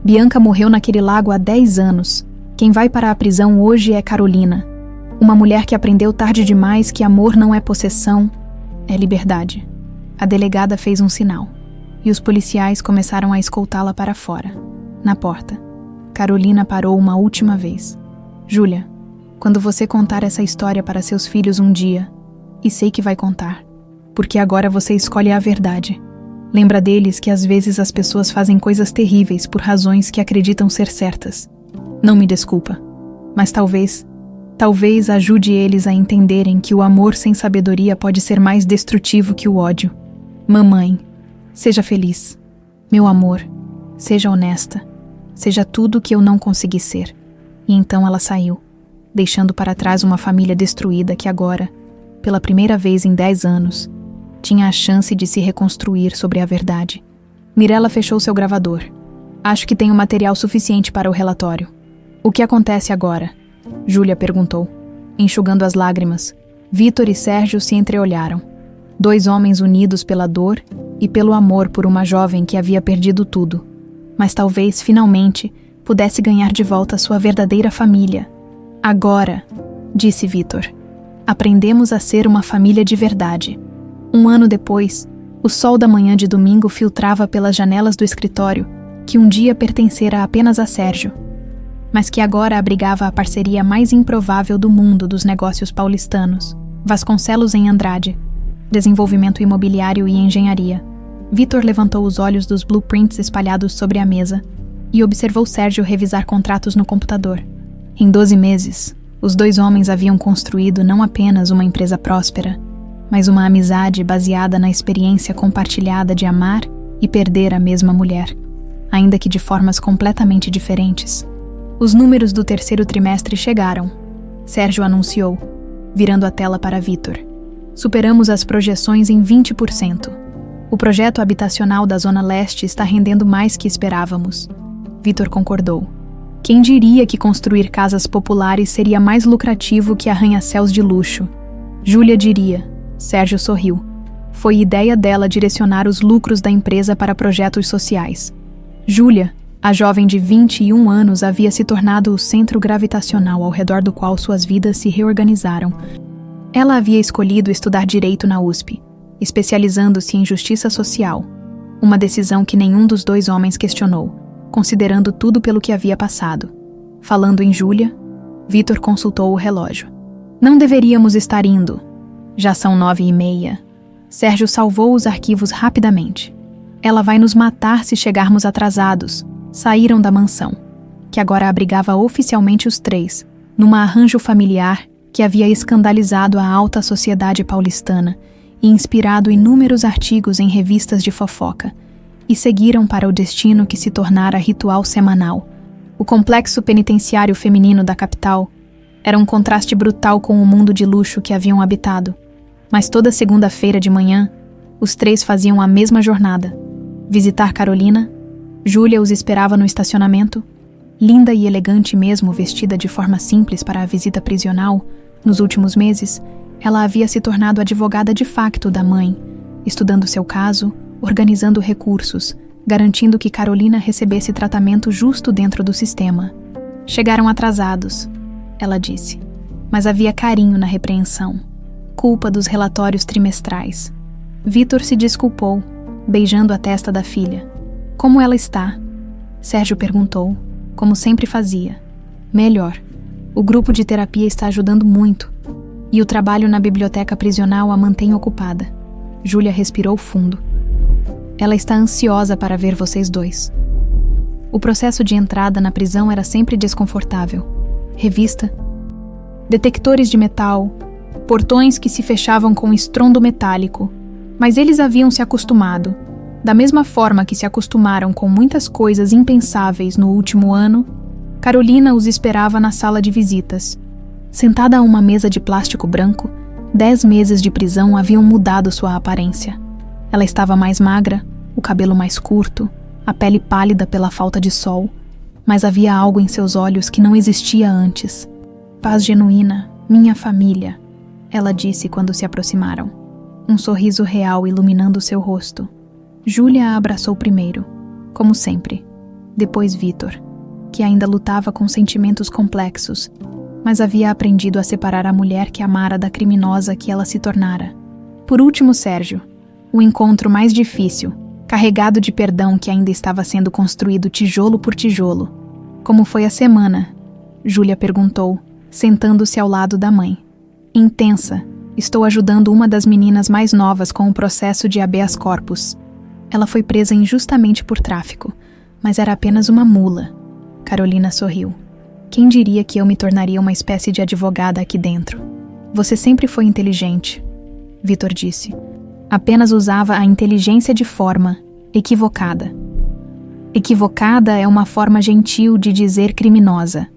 Bianca morreu naquele lago há 10 anos. Quem vai para a prisão hoje é Carolina. Uma mulher que aprendeu tarde demais que amor não é possessão, é liberdade. A delegada fez um sinal, e os policiais começaram a escoltá-la para fora. Na porta, Carolina parou uma última vez. Júlia, quando você contar essa história para seus filhos um dia, e sei que vai contar, porque agora você escolhe a verdade. Lembra deles que às vezes as pessoas fazem coisas terríveis por razões que acreditam ser certas. Não me desculpa, mas talvez ajude eles a entenderem que o amor sem sabedoria pode ser mais destrutivo que o ódio. Mamãe, seja feliz. Meu amor, seja honesta. Seja tudo o que eu não consegui ser. E então ela saiu, deixando para trás uma família destruída que agora, pela primeira vez em 10 anos, tinha a chance de se reconstruir sobre a verdade. Mirella fechou seu gravador. Acho que tenho material suficiente para o relatório. O que acontece agora? Júlia perguntou, enxugando as lágrimas. Vitor e Sérgio se entreolharam. 2 homens unidos pela dor e pelo amor por uma jovem que havia perdido tudo. Mas talvez, finalmente, pudesse ganhar de volta sua verdadeira família. Agora, disse Vitor, aprendemos a ser uma família de verdade. 1 ano depois, o sol da manhã de domingo filtrava pelas janelas do escritório, que um dia pertencera apenas a Sérgio, mas que agora abrigava a parceria mais improvável do mundo dos negócios paulistanos, Vasconcelos em Andrade, desenvolvimento imobiliário e engenharia. Vitor levantou os olhos dos blueprints espalhados sobre a mesa e observou Sérgio revisar contratos no computador. Em 12 meses, os 2 homens haviam construído não apenas uma empresa próspera, mas uma amizade baseada na experiência compartilhada de amar e perder a mesma mulher, ainda que de formas completamente diferentes. Os números do 3º trimestre chegaram. Sérgio anunciou, virando a tela para Vitor. Superamos as projeções em 20%. O projeto habitacional da Zona Leste está rendendo mais que esperávamos. Vitor concordou. Quem diria que construir casas populares seria mais lucrativo que arranha-céus de luxo? Júlia diria. Sérgio sorriu. Foi ideia dela direcionar os lucros da empresa para projetos sociais. Júlia, a jovem de 21 anos, havia se tornado o centro gravitacional ao redor do qual suas vidas se reorganizaram. Ela havia escolhido estudar direito na USP, especializando-se em justiça social, uma decisão que nenhum dos 2 homens questionou, considerando tudo pelo que havia passado. Falando em Júlia, Vitor consultou o relógio. Não deveríamos estar indo. Já são 9h30. Sérgio salvou os arquivos rapidamente. Ela vai nos matar se chegarmos atrasados. Saíram da mansão, que agora abrigava oficialmente os 3, num arranjo familiar que havia escandalizado a alta sociedade paulistana e inspirado inúmeros artigos em revistas de fofoca, e seguiram para o destino que se tornara ritual semanal. O complexo penitenciário feminino da capital era um contraste brutal com o mundo de luxo que haviam habitado. Mas toda segunda-feira de manhã, os 3 faziam a mesma jornada. Visitar Carolina. Júlia os esperava no estacionamento. Linda e elegante mesmo, vestida de forma simples para a visita prisional, nos últimos meses, ela havia se tornado advogada de facto da mãe, estudando seu caso, organizando recursos, garantindo que Carolina recebesse tratamento justo dentro do sistema. Chegaram atrasados, ela disse, mas havia carinho na repreensão. Culpa dos relatórios trimestrais. Vitor se desculpou, beijando a testa da filha. Como ela está? Sérgio perguntou, como sempre fazia. Melhor. O grupo de terapia está ajudando muito. E o trabalho na biblioteca prisional a mantém ocupada. Júlia respirou fundo. Ela está ansiosa para ver vocês dois. O processo de entrada na prisão era sempre desconfortável. Revista, detectores de metal, portões que se fechavam com estrondo metálico, mas eles haviam se acostumado. Da mesma forma que se acostumaram com muitas coisas impensáveis no último ano, Carolina os esperava na sala de visitas. Sentada a uma mesa de plástico branco, 10 meses de prisão haviam mudado sua aparência. Ela estava mais magra, o cabelo mais curto, a pele pálida pela falta de sol, mas havia algo em seus olhos que não existia antes. Paz genuína, minha família, ela disse quando se aproximaram. Um sorriso real iluminando seu rosto. Júlia a abraçou primeiro, como sempre. Depois Vítor, que ainda lutava com sentimentos complexos, mas havia aprendido a separar a mulher que amara da criminosa que ela se tornara. Por último, Sérgio, o encontro mais difícil, carregado de perdão que ainda estava sendo construído tijolo por tijolo. Como foi a semana? Júlia perguntou, sentando-se ao lado da mãe. Intensa. Estou ajudando uma das meninas mais novas com o processo de habeas corpus. Ela foi presa injustamente por tráfico, mas era apenas uma mula. Carolina sorriu. Quem diria que eu me tornaria uma espécie de advogada aqui dentro? Você sempre foi inteligente, Vítor disse. Apenas usava a inteligência de forma equivocada. Equivocada é uma forma gentil de dizer criminosa.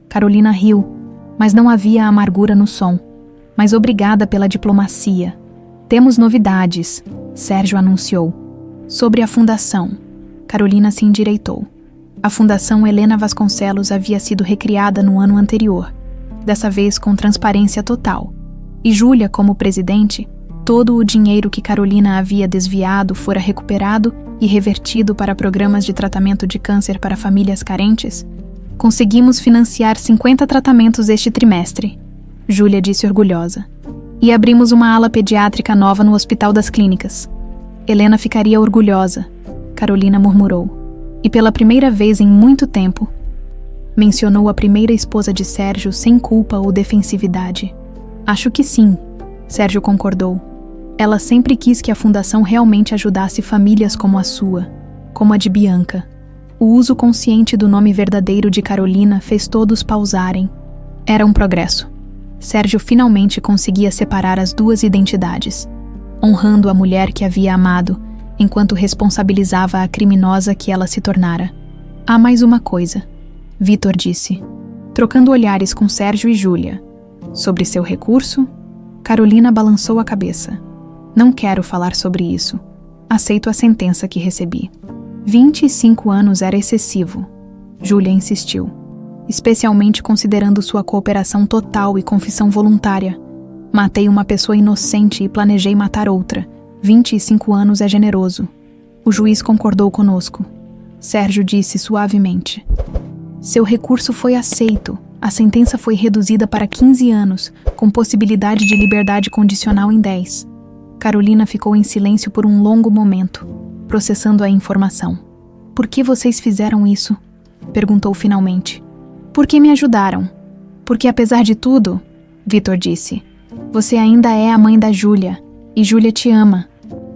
Carolina riu, mas não havia amargura no som. Mas obrigada pela diplomacia. Temos novidades, Sérgio anunciou. Sobre a fundação. Carolina se endireitou. A Fundação Helena Vasconcelos havia sido recriada no ano anterior, dessa vez com transparência total. E Júlia, como presidente, todo o dinheiro que Carolina havia desviado fora recuperado e revertido para programas de tratamento de câncer para famílias carentes. Conseguimos financiar 50 tratamentos este trimestre, Júlia disse orgulhosa. E abrimos uma ala pediátrica nova no Hospital das Clínicas. Helena ficaria orgulhosa, Carolina murmurou. E pela primeira vez em muito tempo, mencionou a primeira esposa de Sérgio sem culpa ou defensividade. Acho que sim, Sérgio concordou. Ela sempre quis que a fundação realmente ajudasse famílias como a sua, como a de Bianca. O uso consciente do nome verdadeiro de Carolina fez todos pausarem. Era um progresso. Sérgio finalmente conseguia separar as duas identidades, honrando a mulher que havia amado, enquanto responsabilizava a criminosa que ela se tornara. Há mais uma coisa, Vítor disse, trocando olhares com Sérgio e Júlia. Sobre seu recurso? Carolina balançou a cabeça. Não quero falar sobre isso. Aceito a sentença que recebi. 25 anos era excessivo. Júlia insistiu. Especialmente considerando sua cooperação total e confissão voluntária. Matei uma pessoa inocente e planejei matar outra. 25 anos é generoso. O juiz concordou conosco. Sérgio disse suavemente. Seu recurso foi aceito. A sentença foi reduzida para 15 anos, com possibilidade de liberdade condicional em 10. Carolina ficou em silêncio por um longo momento, processando a informação. Por que vocês fizeram isso? Perguntou finalmente. Porque me ajudaram. Porque apesar de tudo, Vítor disse, você ainda é a mãe da Júlia, e Júlia te ama.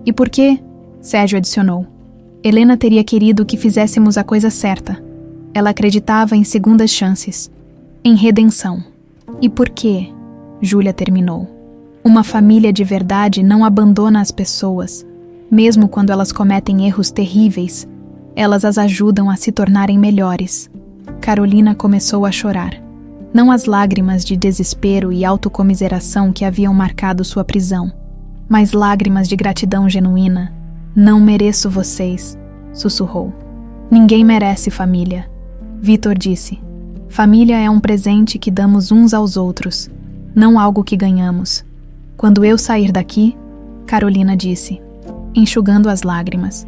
E por quê? Sérgio adicionou. Helena teria querido que fizéssemos a coisa certa. Ela acreditava em segundas chances, em redenção. E por quê? Júlia terminou. Uma família de verdade não abandona as pessoas. Mesmo quando elas cometem erros terríveis, elas as ajudam a se tornarem melhores. Carolina começou a chorar. Não as lágrimas de desespero e autocomiseração que haviam marcado sua prisão, mas lágrimas de gratidão genuína. Não mereço vocês, sussurrou. Ninguém merece família. Vítor disse. Família é um presente que damos uns aos outros, não algo que ganhamos. Quando eu sair daqui, Carolina disse, enxugando as lágrimas,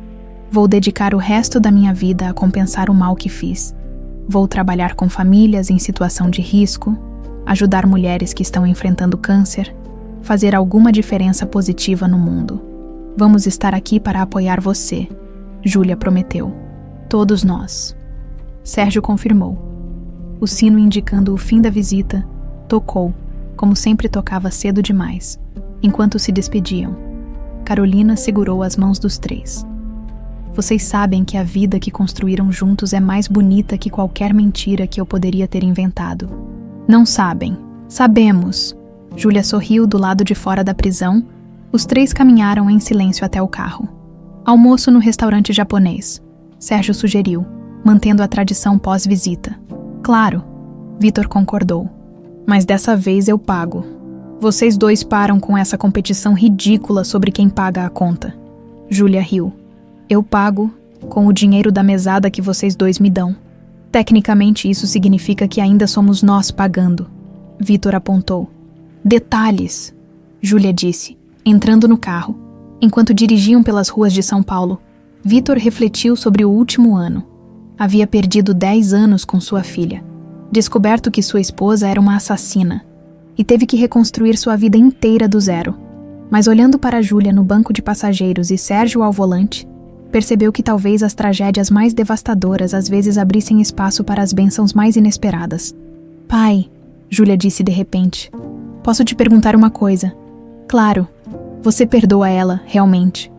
vou dedicar o resto da minha vida a compensar o mal que fiz. Vou trabalhar com famílias em situação de risco, ajudar mulheres que estão enfrentando câncer, fazer alguma diferença positiva no mundo. Vamos estar aqui para apoiar você, Júlia prometeu. Todos nós. Sérgio confirmou. O sino indicando o fim da visita tocou, como sempre tocava cedo demais, enquanto se despediam. Carolina segurou as mãos dos três. Vocês sabem que a vida que construíram juntos é mais bonita que qualquer mentira que eu poderia ter inventado. Não sabem. Sabemos. Júlia sorriu do lado de fora da prisão. Os três caminharam em silêncio até o carro. Almoço no restaurante japonês. Sérgio sugeriu, mantendo a tradição pós-visita. Claro, Vitor concordou. Mas dessa vez eu pago. Vocês dois param com essa competição ridícula sobre quem paga a conta. Júlia riu. Eu pago com o dinheiro da mesada que vocês dois me dão. Tecnicamente isso significa que ainda somos nós pagando. Vitor apontou. Detalhes, Júlia disse, entrando no carro. Enquanto dirigiam pelas ruas de São Paulo, Vitor refletiu sobre o último ano. Havia perdido 10 anos com sua filha, descoberto que sua esposa era uma assassina, e teve que reconstruir sua vida inteira do zero. Mas olhando para Júlia no banco de passageiros e Sérgio ao volante, percebeu que talvez as tragédias mais devastadoras às vezes abrissem espaço para as bênçãos mais inesperadas. Pai, Júlia disse de repente, posso te perguntar uma coisa? Claro, você perdoa ela, realmente?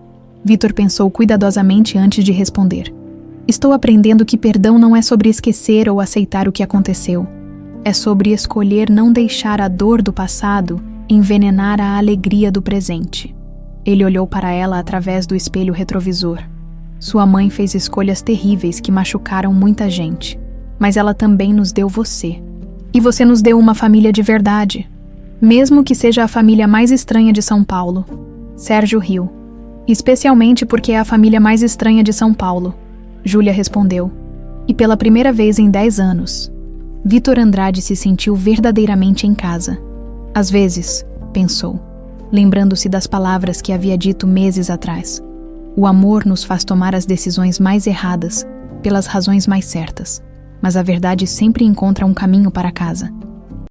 Vitor pensou cuidadosamente antes de responder. Estou aprendendo que perdão não é sobre esquecer ou aceitar o que aconteceu. É sobre escolher não deixar a dor do passado envenenar a alegria do presente. Ele olhou para ela através do espelho retrovisor. Sua mãe fez escolhas terríveis que machucaram muita gente, mas ela também nos deu você. E você nos deu uma família de verdade, mesmo que seja a família mais estranha de São Paulo. Sérgio riu. Especialmente porque é a família mais estranha de São Paulo, Júlia respondeu. E pela primeira vez em 10 anos, Vitor Andrade se sentiu verdadeiramente em casa. Às vezes, pensou, lembrando-se das palavras que havia dito meses atrás. O amor nos faz tomar as decisões mais erradas, pelas razões mais certas, mas a verdade sempre encontra um caminho para casa.